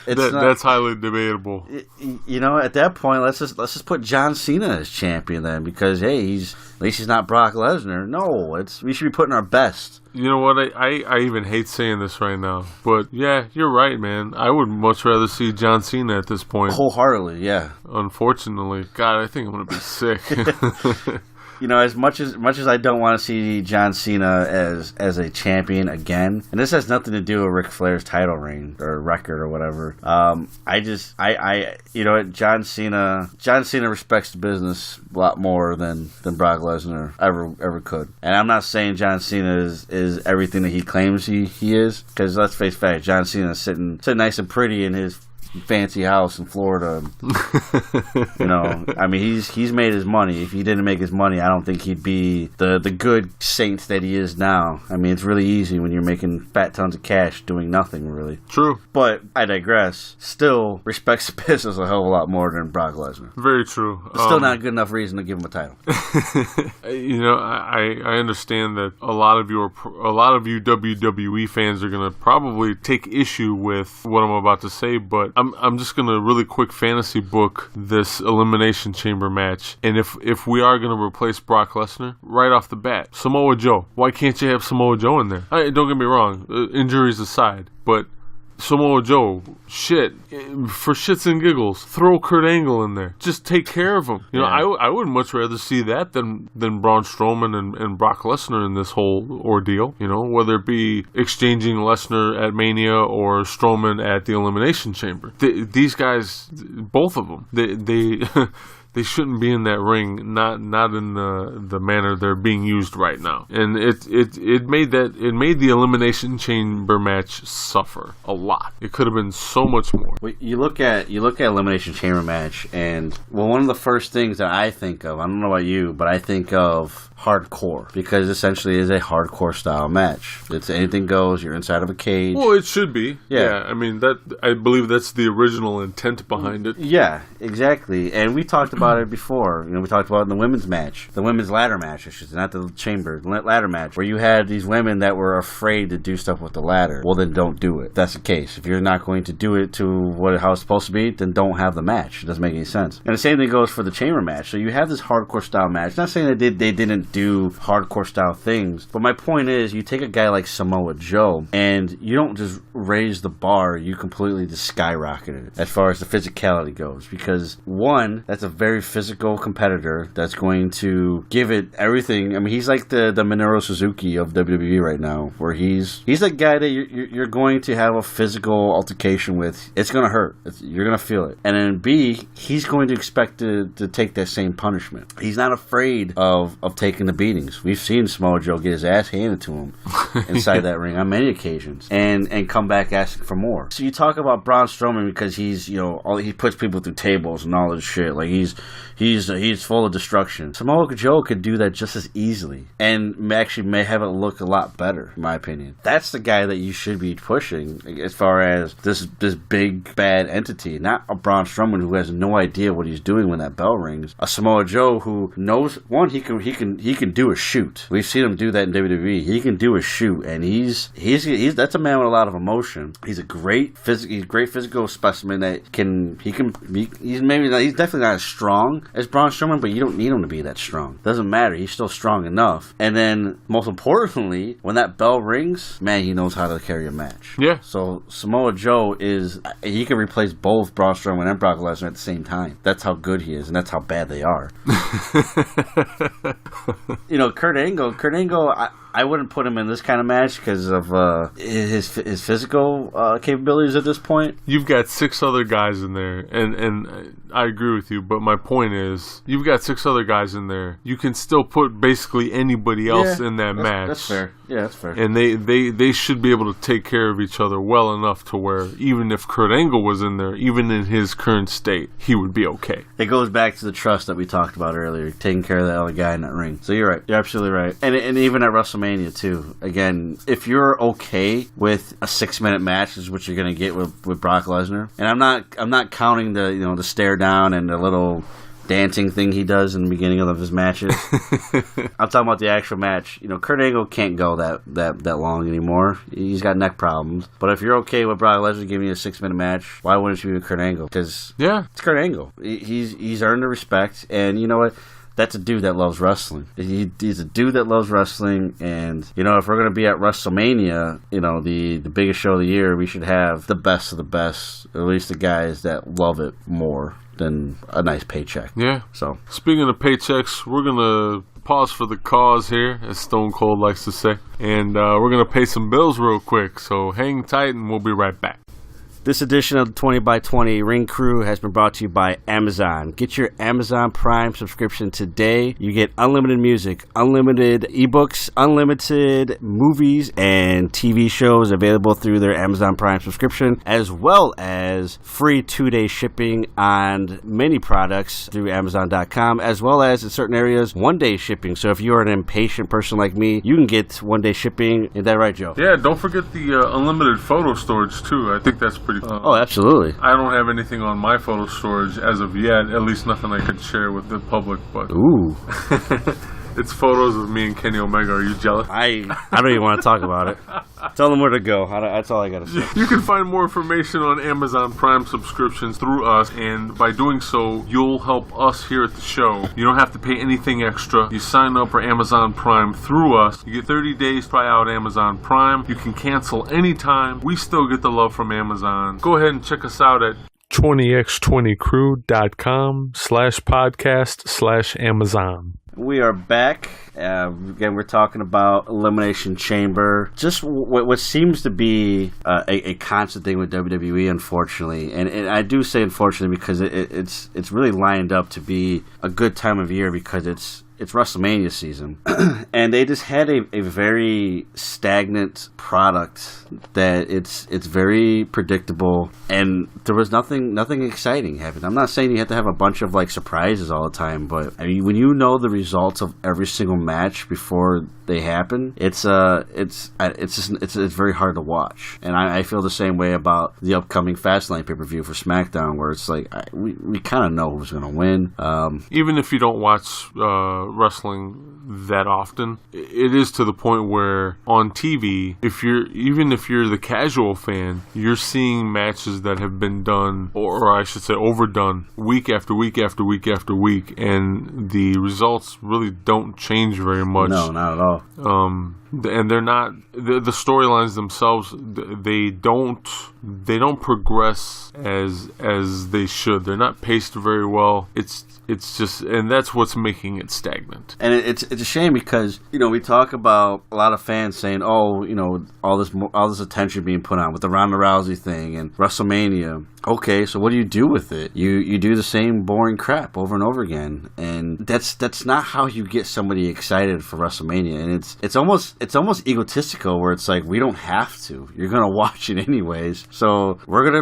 that's highly debatable. At that point, let's just put John Cena as champion then, because hey, at least he's not Brock Lesnar. No, we should be putting our best. You know what? I even hate saying this right now, but yeah, you're right, man. I would much rather see John Cena at this point. Wholeheartedly, yeah. Unfortunately, God, I think I'm gonna be sick. As much as I don't want to see John Cena as a champion again, and this has nothing to do with Ric Flair's title reign or record or whatever. John Cena respects the business a lot more than Brock Lesnar ever could. And I'm not saying John Cena is everything that he claims he is, because let's face fact, John Cena is sitting nice and pretty in his fancy house in Florida. I mean, he's made his money. If he didn't make his money, I don't think he'd be the good saint that he is now. I mean, it's really easy when you're making fat tons of cash doing nothing, really. True. But I digress. Still respects the business a hell of a lot more than Brock Lesnar. Very true. Still not a good enough reason to give him a title. I understand that a lot of you WWE fans are going to probably take issue with what I'm about to say, but I'm just going to really quick fantasy book this Elimination Chamber match. And if we are going to replace Brock Lesnar, right off the bat, Samoa Joe. Why can't you have Samoa Joe in there? Don't get me wrong, injuries aside, but Samoa Joe, for shits and giggles, throw Kurt Angle in there. Just take care of him. I would much rather see that than Braun Strowman and Brock Lesnar in this whole ordeal. Whether it be exchanging Lesnar at Mania or Strowman at the Elimination Chamber. These guys, both of them, they they shouldn't be in that ring, not in the manner they're being used right now. And it made the Elimination Chamber match suffer a lot. It could have been so much more. Well, you look at Elimination Chamber match, and one of the first things that I think of, I don't know about you, but I think of hardcore, because essentially it is a hardcore style match. It's anything goes. You're inside of a cage. Well, it should be. Yeah. I mean, I believe that's the original intent behind it. Yeah, exactly. And we talked about it before. We talked about it in the women's match, the women's ladder match, I should say, not the chamber, ladder match, where you had these women that were afraid to do stuff with the ladder. Well, then don't do it. If that's the case. If you're not going to do it to how it's supposed to be, then don't have the match. It doesn't make any sense. And the same thing goes for the chamber match. So you have this hardcore style match. Not saying that they didn't do hardcore style things, but my point is, you take a guy like Samoa Joe, and you don't just raise the bar, you completely just skyrocket it as far as the physicality goes. Because one, that's a very physical competitor that's going to give it everything. I mean, he's like the Minoru Suzuki of WWE right now, where he's the guy that you're going to have a physical altercation with. It's going to hurt. You're going to feel it. And then B, he's going to expect to take that same punishment. He's not afraid of taking the beatings. We've seen Samoa Joe get his ass handed to him inside that ring on many occasions and come back asking for more. So you talk about Braun Stroman because he's, he puts people through tables and all this shit. Like he's full of destruction. Samoa Joe could do that just as easily and actually may have it look a lot better, in my opinion. That's the guy that you should be pushing as far as this big bad entity, not a Braun Strowman who has no idea what he's doing when that bell rings. A Samoa Joe who knows, one, he can do a shoot. We've seen him do that in WWE. He can do a shoot, and he's that's a man with a lot of emotion. He's a great physical specimen that he's definitely not as strong as Braun Strowman, but you don't need him to be that strong. Doesn't matter. He's still strong enough. And then, most importantly, when that bell rings, man, he knows how to carry a match. Yeah. So Samoa Joe he can replace both Braun Strowman and Brock Lesnar at the same time. That's how good he is, and that's how bad they are. Kurt Angle, I wouldn't put him in this kind of match because of his physical capabilities at this point. You've got 6 other guys in there, and I agree with you, but my point is, you've got 6 other guys in there. You can still put basically anybody else in that match. That's fair. Yeah, that's fair. And they should be able to take care of each other well enough to where even if Kurt Angle was in there, even in his current state, he would be okay. It goes back to the trust that we talked about earlier, taking care of that other guy in that ring. So you're right. You're absolutely right. And even at WrestleMania too. Again, if you're okay with a 6-minute match, is what you're going to get with Brock Lesnar. And I'm not counting the stare down and the little dancing thing he does in the beginning of his matches. I'm talking about the actual match. Kurt Angle can't go that long anymore. He's got neck problems. But if you're okay with Brock Lesnar giving you a 6-minute match, why wouldn't you be with Kurt Angle? Because it's Kurt Angle. He's earned the respect, and you know what? That's a dude that loves wrestling. He's a dude that loves wrestling, and if we're gonna be at WrestleMania, the biggest show of the year, we should have the best of the best, or at least the guys that love it more than a nice paycheck. Yeah. So speaking of paychecks, we're gonna pause for the cause here, as Stone Cold likes to say, and we're gonna pay some bills real quick. So hang tight, and we'll be right back. This edition of the 20x20 Ring Crew has been brought to you by Amazon. Get your Amazon Prime subscription today. You get unlimited music, unlimited ebooks, unlimited movies and TV shows available through their Amazon Prime subscription, as well as free 2-day shipping on many products through Amazon.com, as well as in certain areas, 1-day shipping. So if you're an impatient person like me, you can get 1-day shipping. Is that right, Joe? Yeah, don't forget the unlimited photo storage, too. I think that's pretty oh, absolutely. I don't have anything on my photo storage as of yet, at least nothing I could share with the public, but ooh. It's photos of me and Kenny Omega. Are you jealous? I don't even want to talk about it. Tell them where to go. That's all I got to say. You can find more information on Amazon Prime subscriptions through us, and by doing so, you'll help us here at the show. You don't have to pay anything extra. You sign up for Amazon Prime through us. You get 30 days to try out Amazon Prime. You can cancel anytime. We still get the love from Amazon. Go ahead and check us out at 20x20crew.com/podcast/Amazon. We are back. Again, we're talking about Elimination Chamber. Just what seems to be a constant thing with WWE, unfortunately. And I do say unfortunately because it's really lined up to be a good time of year because it's it's WrestleMania season, and they just had a very stagnant product that it's very predictable, and there was nothing exciting happening. I'm not saying you have to have a bunch of like surprises all the time, but I mean, when you know the results of every single match before they happen, it's very hard to watch. And I feel the same way about the upcoming Fastlane pay-per-view for SmackDown, where it's like we kind of know who's going to win. Even if you don't watch wrestling that often, it is to the point where on TV, if you're the casual fan, you're seeing matches that have been done, or I should say overdone, week after week after week after week, and the results really don't change very much. No, not at all. And they're not the storylines themselves. They don't progress as they should. They're not paced very well. It's just, and that's what's making it stagnant. And it's a shame because, you know, we talk about a lot of fans saying, oh, you know, all this attention being put on with the Ronda Rousey thing and WrestleMania. Okay, so what do you do with it? You do the same boring crap over and over again, and that's not how you get somebody excited for WrestleMania. And it's almost egotistical, where it's like, we don't have to. You're gonna watch it anyways, so we're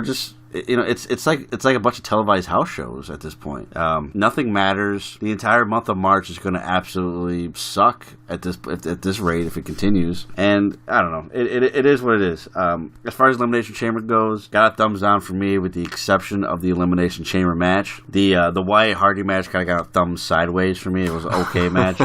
just. You know, it's like a bunch of televised house shows at this point. Nothing matters. The entire month of March is going to absolutely suck at this rate if it continues. And I don't know. It is what it is. As far as Elimination Chamber goes, got a thumbs down for me, with the exception of the Elimination Chamber match. The Wyatt Hardy match kind of got a thumb sideways for me. It was an okay match,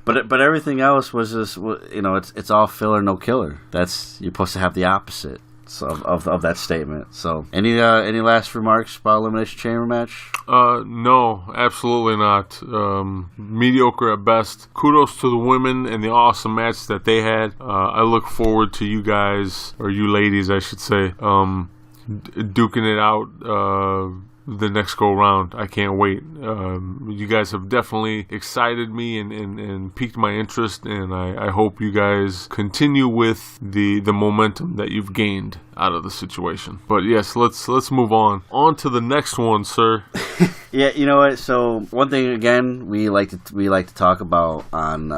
but everything else was just, you know, it's all filler, no killer. You're supposed to have the opposite of that statement. So, any last remarks about Elimination Chamber match? No, absolutely not. Mediocre at best. Kudos to the women and the awesome match that they had. I look forward to you guys, or you ladies, I should say, duking it out the next go round. I can't wait. You guys have definitely excited me and piqued my interest, and I hope you guys continue with the momentum that you've gained out of the situation. But yes, let's move on to the next one, sir. Yeah, you know what? So one thing again we like to talk about on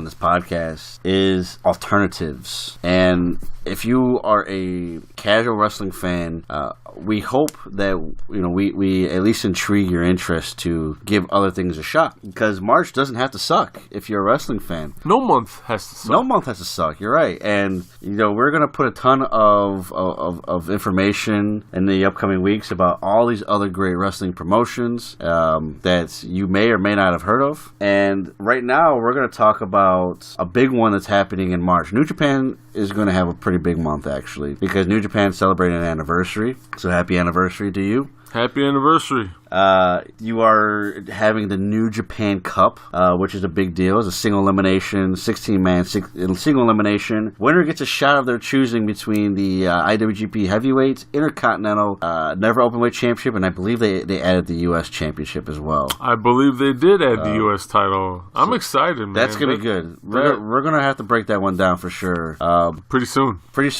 this podcast is alternatives. And if you are a casual wrestling fan, we hope that, you know, we at least intrigue your interest to give other things a shot, because March doesn't have to suck if you're a wrestling fan. No month has to suck. No month has to suck. You're right. And you know, we're gonna put a ton of information in the upcoming weeks about all these other great wrestling promotions that you may or may not have heard of. And right now, we're gonna talk about a big one that's happening in March. New Japan is going to have a pretty big month, actually, because New Japan celebrating an anniversary. So happy anniversary to you. Happy anniversary. You are having the New Japan Cup, which is a big deal. It's a single elimination, 16-man single elimination. Winner gets a shot of their choosing between the IWGP Heavyweight, Intercontinental, Never Openweight Championship, and I believe they added the U.S. Championship as well. I believe they did add the U.S. title. I'm excited, man. That's going to be good. We're going to have to break that one down for sure. Pretty soon. Very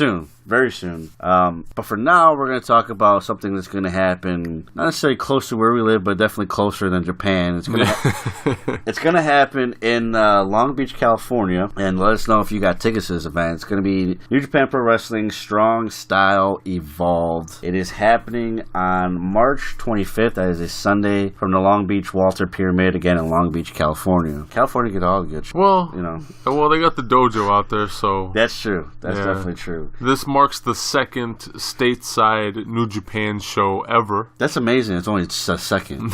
soon. But for now, we're going to talk about something that's going to happen, not necessarily close to where we live, but definitely closer than Japan. It's going to it's going to happen in Long Beach, California, and let us know if you got tickets to this event. It's going to be New Japan Pro Wrestling Strong Style Evolved. It is happening on March 25th. That is a Sunday, from the Long Beach Walter Pyramid, again in Long Beach, California. California get all the good shit. Well, you know. Well, they got the dojo out there, so that's true. That's definitely true. This marks the second stateside New Japan show ever. That's amazing. It's only a second.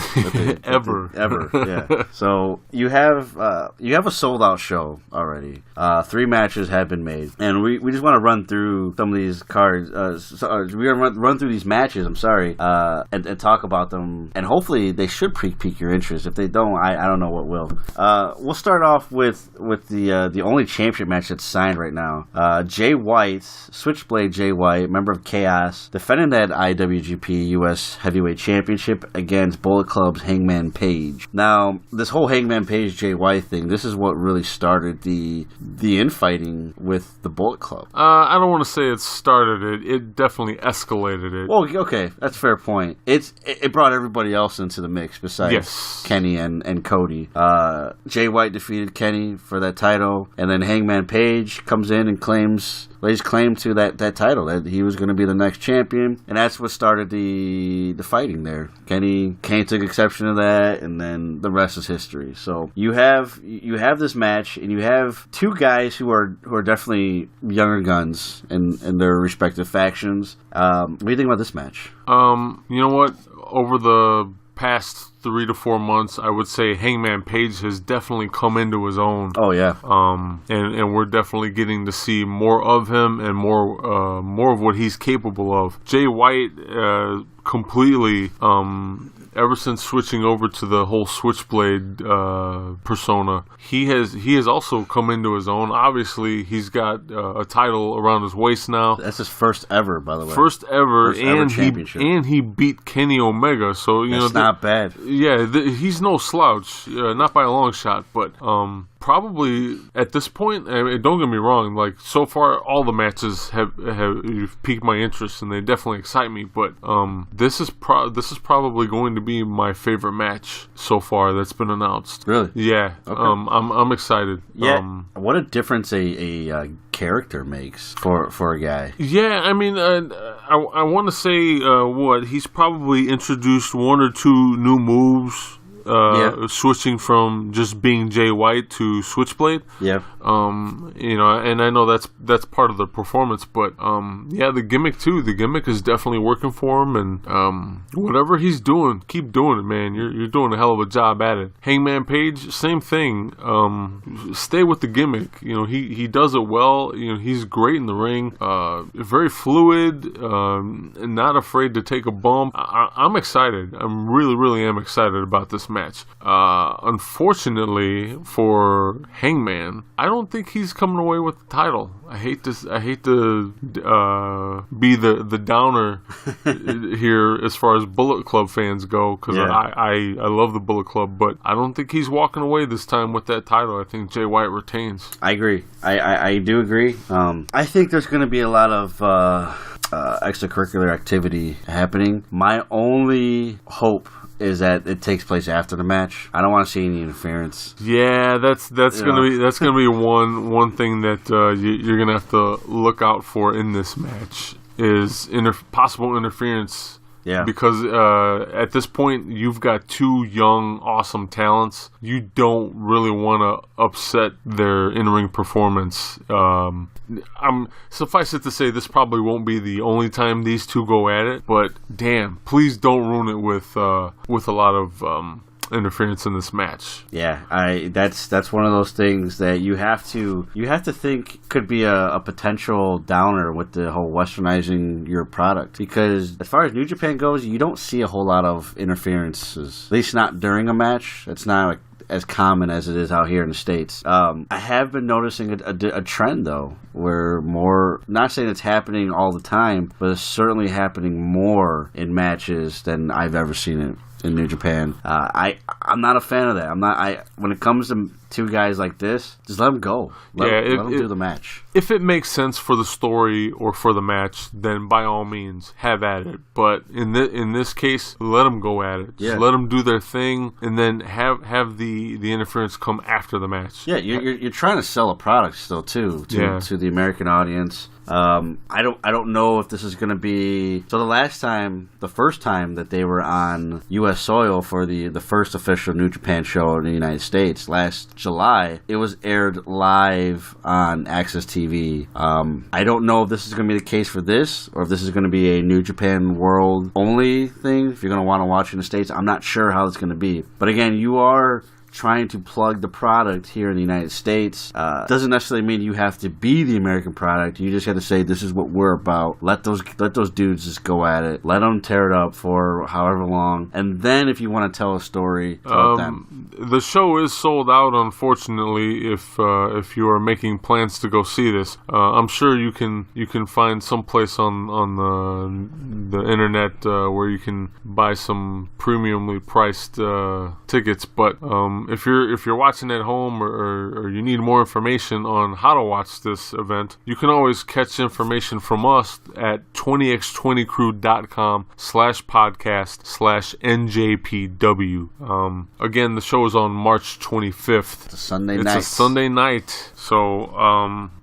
Ever. Yeah. So you have a sold out show already. 3 matches have been made, and we just want to run through some of these cards. We're gonna run through these matches. I'm sorry, and talk about them, and hopefully they should pique your interest. If they don't, I don't know what will. We'll start off with the only championship match that's signed right now. Jay White, Switchblade Jay White, member of Chaos, defending that IWGP US Heavyweight Championship against Bullet Club's Hangman Page. Now, this whole Hangman Page Jay White thing, this is what really started the infighting with the Bullet Club. I don't want to say it started it. It definitely escalated it. Well, okay, that's a fair point. It brought everybody else into the mix besides Kenny and Cody. Jay White defeated Kenny for that title, and then Hangman Page comes in and lays claim to that title, that he was going to be the next champion, and that's what started the fighting there. Kenny took exception to that, and then the rest is history. So you have this match, and you have two guys who are definitely younger guns in their respective factions. What do you think about this match? You know what? Over the past 3 to 4 months, I would say Hangman Page has definitely come into his own. Oh yeah. And we're definitely getting to see more of him and more of what he's capable of. Jay White completely ever since switching over to the whole Switchblade persona, he has also come into his own. Obviously, he's got a title around his waist now. That's his first ever, by the way. First ever championship. And he beat Kenny Omega. So that's not bad. Yeah, he's no slouch, not by a long shot, but probably at this point, don't get me wrong, like so far all the matches have piqued my interest and they definitely excite me, but this is probably going to be my favorite match so far that's been announced. Really? Yeah. Okay. I'm excited. Yeah. What a difference a character makes for a guy. Yeah, I mean, I want to say he's probably introduced one or two new moves. Switching from just being Jay White to Switchblade. Yeah. And I know that's part of the performance, but the gimmick too. The gimmick is definitely working for him, and whatever he's doing, keep doing it, man. You're doing a hell of a job at it. Hangman Page, same thing. Stay with the gimmick. He does it well. He's great in the ring. Very fluid, and not afraid to take a bump. I'm excited. I'm really am excited about this match. Unfortunately for Hangman, I don't think he's coming away with the title. I hate to be the downer here as far as Bullet Club fans go, because I love the Bullet Club, but I don't think he's walking away this time with that title. I think Jay White retains. I agree. I do agree. I think there's going to be a lot of extracurricular activity happening. My only hope is that it takes place after the match. I don't want to see any interference. Yeah, that's gonna be one thing that you're gonna have to look out for in this match is possible interference. Yeah. Because at this point, you've got two young, awesome talents. You don't really want to upset their in-ring performance. Suffice it to say, this probably won't be the only time these two go at it. But damn, please don't ruin it with a lot of interference in this match. Yeah, that's one of those things that you have to think could be a potential downer with the whole westernizing your product, because as far as New Japan goes, you don't see a whole lot of interferences, at least not during a match. It's not as common as it is out here in the States. I have been noticing a trend, though, where more, not saying it's happening all the time, but it's certainly happening more in matches than I've ever seen it in New Japan. I'm not a fan of that. When it comes to two guys like this, just let them go. Let them do the match. If it makes sense for the story or for the match, then by all means, have at it. But in this case, let them go at it. Just let them do their thing, and then have the interference come after the match. Yeah, you're trying to sell a product still too to the American audience. I don't know if this is going to be... So the first time that they were on U.S. soil for the first official New Japan show in the United States last July, it was aired live on Access TV. I don't know if this is going to be the case for this, or if this is going to be a New Japan World only thing, if you're going to want to watch in the States. I'm not sure how it's going to be. But again, you are trying to plug the product here in the United States. Doesn't necessarily mean you have to be the American product. You just have to say, this is what we're about. Let those dudes just go at it. Let them tear it up for however long. And then if you want to tell a story, tell them. The show is sold out, unfortunately, if you are making plans to go see this. I'm sure you can find some place on the internet where you can buy some premiumly priced tickets. But if you're watching at home or you need more information on how to watch this event, you can always catch information from us at 20x20crew.com/podcast/NJPW. Again, the show is on March 25th. It's a Sunday night. It's a Sunday night. So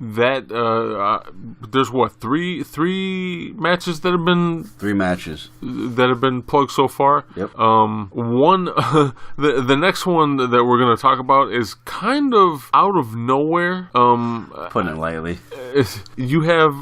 there's what, three matches that have been 3 matches that have been plugged so far. Yep. One the next one that we're going to talk about is kind of out of nowhere. Putting it lightly. You have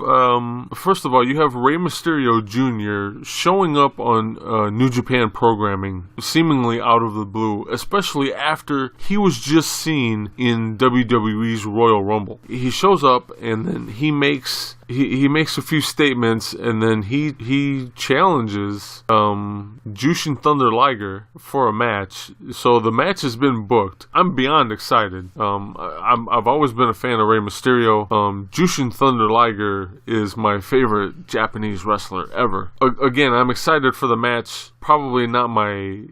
first of all, you have Rey Mysterio Jr. showing up on New Japan programming, seemingly out of the blue, especially after he was just seen in WWE's Royal Rumble. He shows up and then he makes a few statements, and then he challenges Jushin Thunder Liger for a match. So the match has been booked. I'm beyond excited. I've always been a fan of Rey Mysterio. Jushin Thunder Liger is my favorite Japanese wrestler ever. Again, I'm excited for the match. Probably not my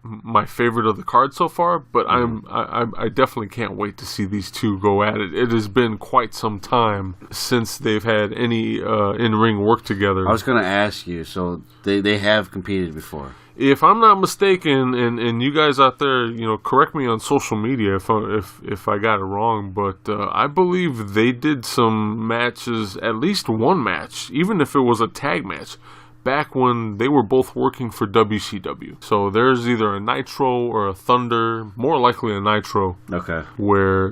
favorite of the card so far, but I definitely can't wait to see these two go at it. It has been quite some time since they've had any in-ring work together. I was going to ask you, so they have competed before. If I'm not mistaken, and you guys out there, correct me on social media if I got it wrong, but I believe they did some matches, at least one match, even if it was a tag match, back when they were both working for WCW. So there's either a Nitro or a Thunder, more likely a Nitro. Okay. Where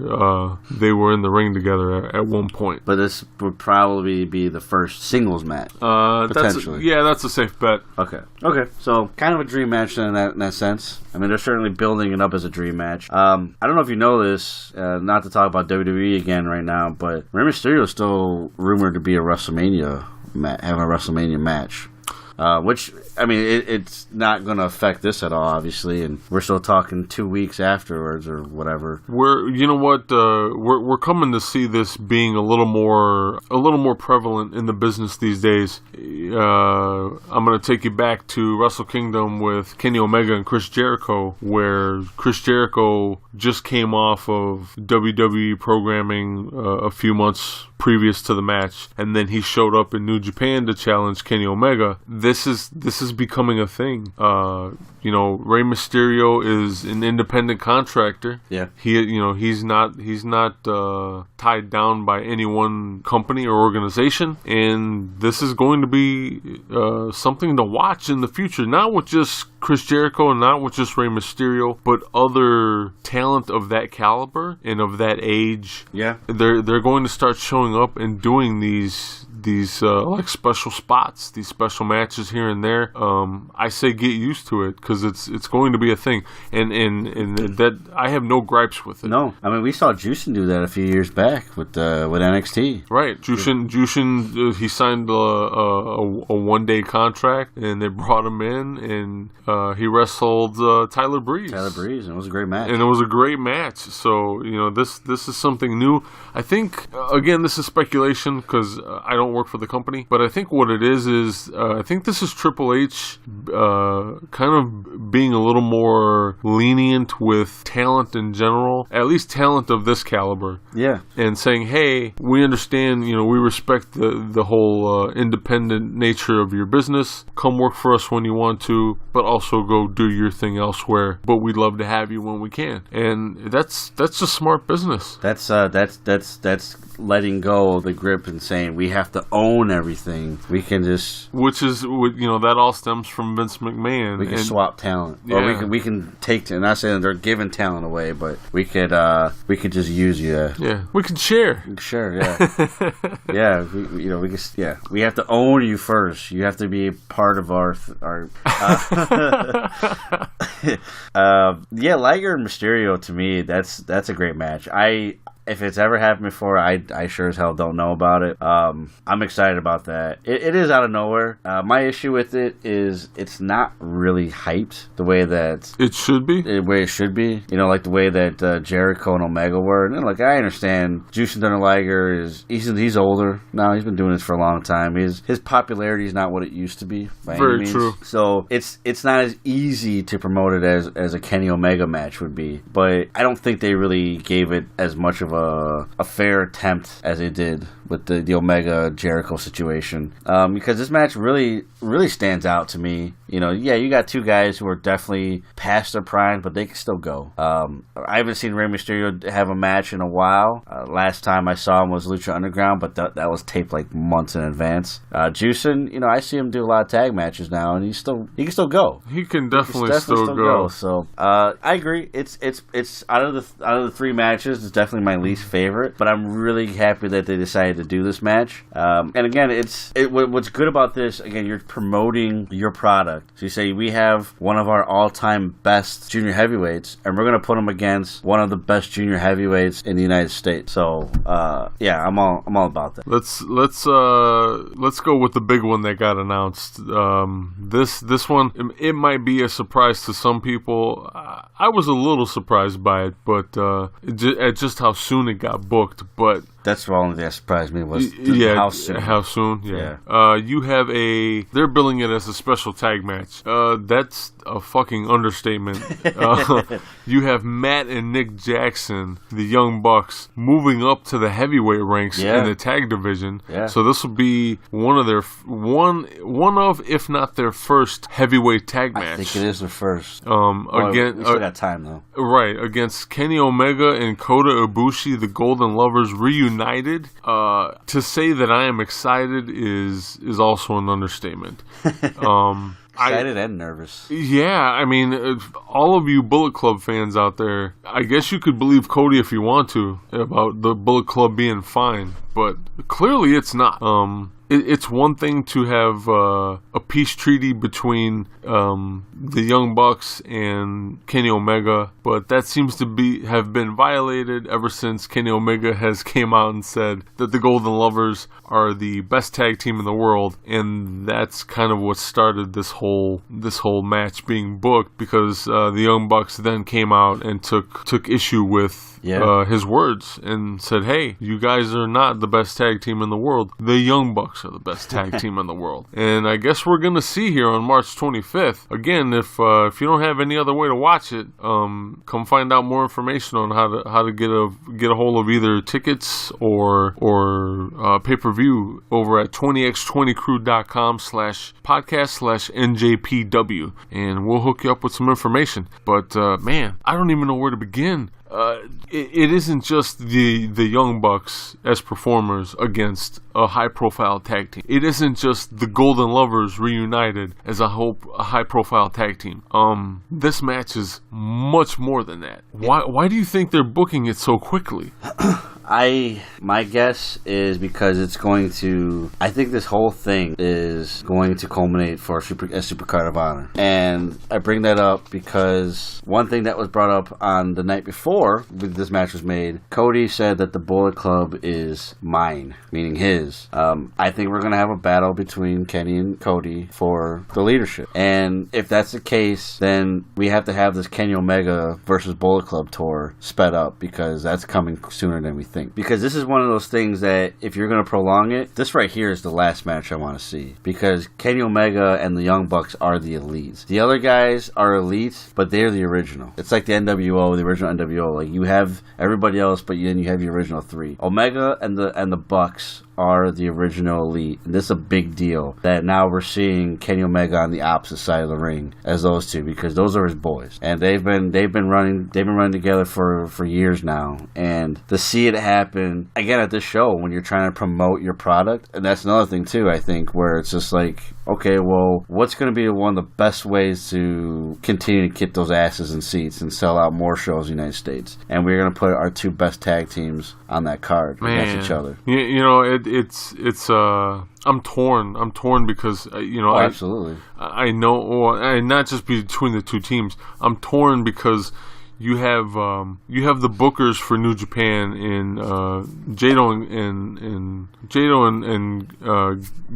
they were in the ring together at one point. But this would probably be the first singles match. Potentially. That's a safe bet. Okay. So kind of a dream match in that sense. I mean, they're certainly building it up as a dream match. I don't know if you know this, not to talk about WWE again right now, but Rey Mysterio is still rumored to be a WrestleMania having a WrestleMania match. Which, I mean, it's not going to affect this at all, obviously, and we're still talking 2 weeks afterwards or whatever. We're coming to see this being a little more prevalent in the business these days. I'm going to take you back to Wrestle Kingdom with Kenny Omega and Chris Jericho, where Chris Jericho just came off of WWE programming a few months previous to the match, and then he showed up in New Japan to challenge Kenny Omega. This is becoming a thing. Rey Mysterio is an independent contractor. Yeah. He's not tied down by any one company or organization, and this is going to be something to watch in the future. Not with just Chris Jericho and not with just Rey Mysterio, but other talent of that caliber and of that age. Yeah. They're going to start showing up and doing these like special spots, these special matches here and there. I say get used to it because it's going to be a thing, and that I have no gripes with it. No, I mean we saw Jushin do that a few years back with NXT. Right, Jushin he signed a 1-day contract, and they brought him in, and he wrestled Tyler Breeze. And it was a great match. So this is something new. I think again this is speculation because I don't work for the company, but I think what it is I think this is Triple H kind of being a little more lenient with talent in general, at least talent of this caliber. Yeah. And saying, hey, we understand, we respect the whole independent nature of your business. Come work for us when you want to, but also go do your thing elsewhere. But we'd love to have you when we can. And that's just smart business. That's letting go of the grip and saying we have to own everything. We can just, which is, that all stems from Vince McMahon. We can swap talent, or we can take. And not saying they're giving talent away, but we could just use you. Yeah, we can share. Sure, yeah, yeah. We have to own you first. You have to be a part of our. Liger and Mysterio, to me, that's a great match. If it's ever happened before, I sure as hell don't know about it. I'm excited about that. It is out of nowhere. My issue with it is it's not really hyped the way that it should be. The way it should be. Like the way that Jericho and Omega were. And I understand Jushin Thunder Liger he's older now. He's been doing this for a long time. His popularity is not what it used to be by any means. Very true. So it's not as easy to promote it as a Kenny Omega match would be. But I don't think they really gave it as much of a fair attempt as they did with the Omega Jericho situation, because this match really stands out to me. You got two guys who are definitely past their prime, but they can still go. I haven't seen Rey Mysterio have a match in a while. Last time I saw him was Lucha Underground, but that was taped months in advance. Jushin, I see him do a lot of tag matches now, and he can still go. He can definitely still go. So I agree. It's out of the three matches, it's definitely my least favorite, but I'm really happy that they decided to do this match. And again, what's good about this, again, you're promoting your product. So you say, we have one of our all-time best junior heavyweights, and we're going to put him against one of the best junior heavyweights in the United States. So, I'm all about that. Let's go with the big one that got announced. This one, it might be a surprise to some people. I was a little surprised by it, but at just how soon it got booked. But that's the only thing that surprised me was how soon. How soon? Yeah. You have they're billing it as a special tag match. That's a fucking understatement. You have Matt and Nick Jackson, the Young Bucks, moving up to the heavyweight ranks in the tag division. Yeah. So this will be one of, if not their first heavyweight tag match. I think it is the first. Again, we still got time though. Right, against Kenny Omega and Kota Ibushi, the Golden Lovers reunited. To say that I am excited is also an understatement. Excited and nervous. Yeah, I mean, all of you Bullet Club fans out there, I guess you could believe Cody if you want to about the Bullet Club being fine, but clearly it's not. It's one thing to have a peace treaty between the Young Bucks and Kenny Omega, but that seems to have been violated ever since Kenny Omega has came out and said that the Golden Lovers are the best tag team in the world, and that's kind of what started this whole match being booked, because the Young Bucks then came out and took issue with his words and said, hey, you guys are not the best tag team in the world. The Young Bucks are the best tag team in the world. And I guess we're going to see here on March 25th. Again, if you don't have any other way to watch it, come find out more information on how to get a hold of either tickets or pay-per-view over at 20x20crew.com/podcast/NJPW. And we'll hook you up with some information. But, man, I don't even know where to begin. It isn't just the Young Bucks as performers against a high-profile tag team. It isn't just the Golden Lovers reunited as a high-profile tag team. This match is much more than that. Why do you think they're booking it so quickly? My guess is because I think this whole thing is going to culminate for a Supercard of Honor. And I bring that up because one thing that was brought up on the night before this match was made, Cody said that the Bullet Club is mine, meaning his. I think we're going to have a battle between Kenny and Cody for the leadership. And if that's the case, then we have to have this Kenny Omega versus Bullet Club tour sped up, because that's coming sooner than we think. Because this is one of those things that if you're going to prolong it, this right here is the last match I want to see. Because Kenny Omega and the Young Bucks are the elites. The other guys are elites, but they're the original. It's like the NWO, the original NWO. Like, you have everybody else, but then you have the original three. Omega and the Bucks are the original Elite. And this is a big deal that now we're seeing Kenny Omega on the opposite side of the ring as those two, because those are his boys, and they've been running together for years now. And to see it happen again at this show when you're trying to promote your product, and that's another thing too, I think, where it's just like, okay, well, what's going to be one of the best ways to continue to get those asses in seats and sell out more shows in the United States? And we're going to put our two best tag teams on that card against each other. You know, it's I'm torn because absolutely. I know, and not just between the two teams. I'm torn because you have the bookers for New Japan in Jado and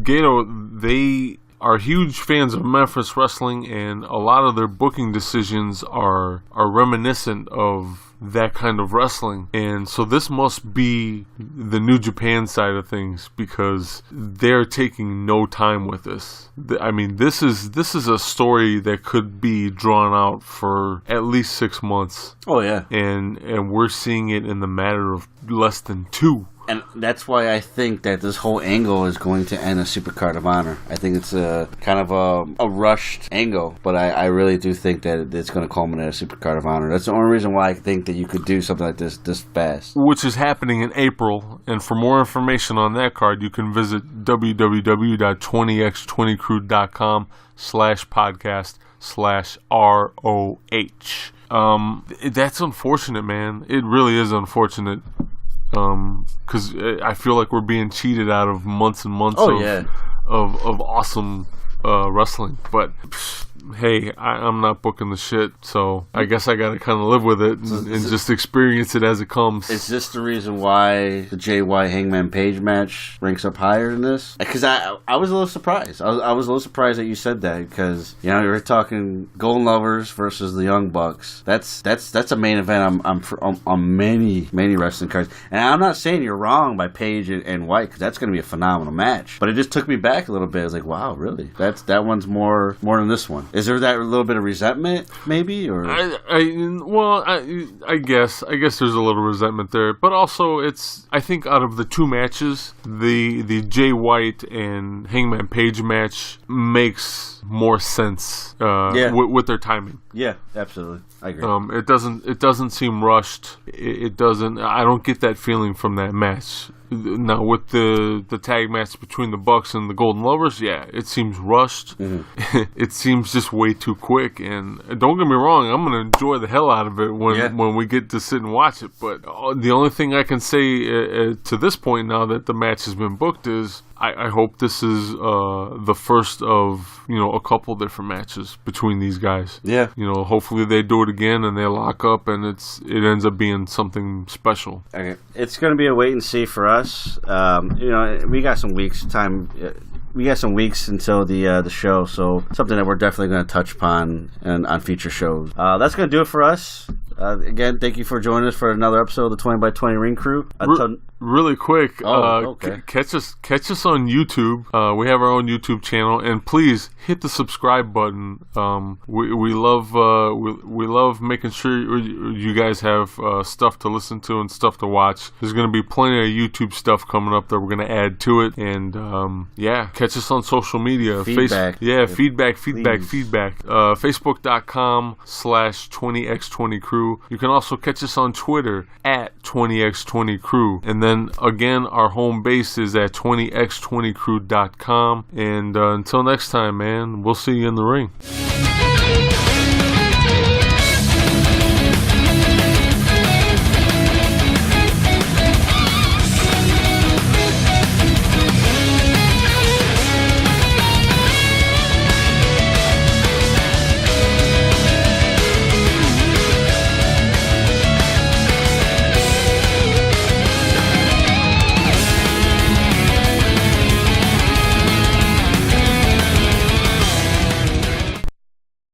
Gato. They are huge fans of Memphis wrestling, and a lot of their booking decisions are reminiscent of that kind of wrestling. And so this must be the New Japan side of things, because they're taking no time with this. I mean, this is a story that could be drawn out for at least 6 months. Oh yeah. And we're seeing it in the matter of less than 2. And that's why I think that this whole angle is going to end a Supercard of Honor. I think it's a kind of a rushed angle, but I really do think that it's going to culminate a Supercard of Honor. That's the only reason why I think that you could do something like this fast. Which is happening in April. And for more information on that card, you can visit www.20x20crew.com/podcast/ROH. That's unfortunate, man. It really is unfortunate. Because I feel like we're being cheated out of months and months of awesome wrestling. But hey, I'm not booking the shit, so I guess I gotta kind of live with it and just experience it as it comes. Is this the reason why the JY Hangman Page match ranks up higher than this? Because I was a little surprised. I was a little surprised that you said that, because you're talking Golden Lovers versus the Young Bucks. That's a main event on many wrestling cards. And I'm not saying you're wrong by Page and White, because that's going to be a phenomenal match. But it just took me back a little bit. I was like, wow, really? That one's more than this one. Is there that little bit of resentment, maybe, or? I guess there's a little resentment there, but also I think out of the two matches, the Jay White and Hangman Page match makes more sense with their timing. Yeah, absolutely. I agree. It doesn't seem rushed. It doesn't. I don't get that feeling from that match. Now with the tag match between the Bucks and the Golden Lovers, yeah, it seems rushed. Mm-hmm. It seems just way too quick. And don't get me wrong, I'm gonna enjoy the hell out of it when we get to sit and watch it. But the only thing I can say to this point, now that the match has been booked, is I hope this is the first of a couple different matches between these guys. Yeah. Hopefully they do it again and they lock up and it ends up being something special. Okay, it's going to be a wait and see for us. We got some weeks time. We got some weeks until the show, so something that we're definitely going to touch upon on future shows. That's going to do it for us. Again, thank you for joining us for another episode of the 20 by 20 Ring Crew. Really quick, okay. Catch us on YouTube. We have our own YouTube channel, and please hit the subscribe button. We love making sure you guys have stuff to listen to and stuff to watch. There's going to be plenty of YouTube stuff coming up that we're going to add to it, and catch us on social media. Feedback. Feedback. Facebook.com/20x20crew. You can also catch us on Twitter at 20x20crew, and then again, our home base is at 20x20crew.com. And until next time, man, we'll see you in the ring.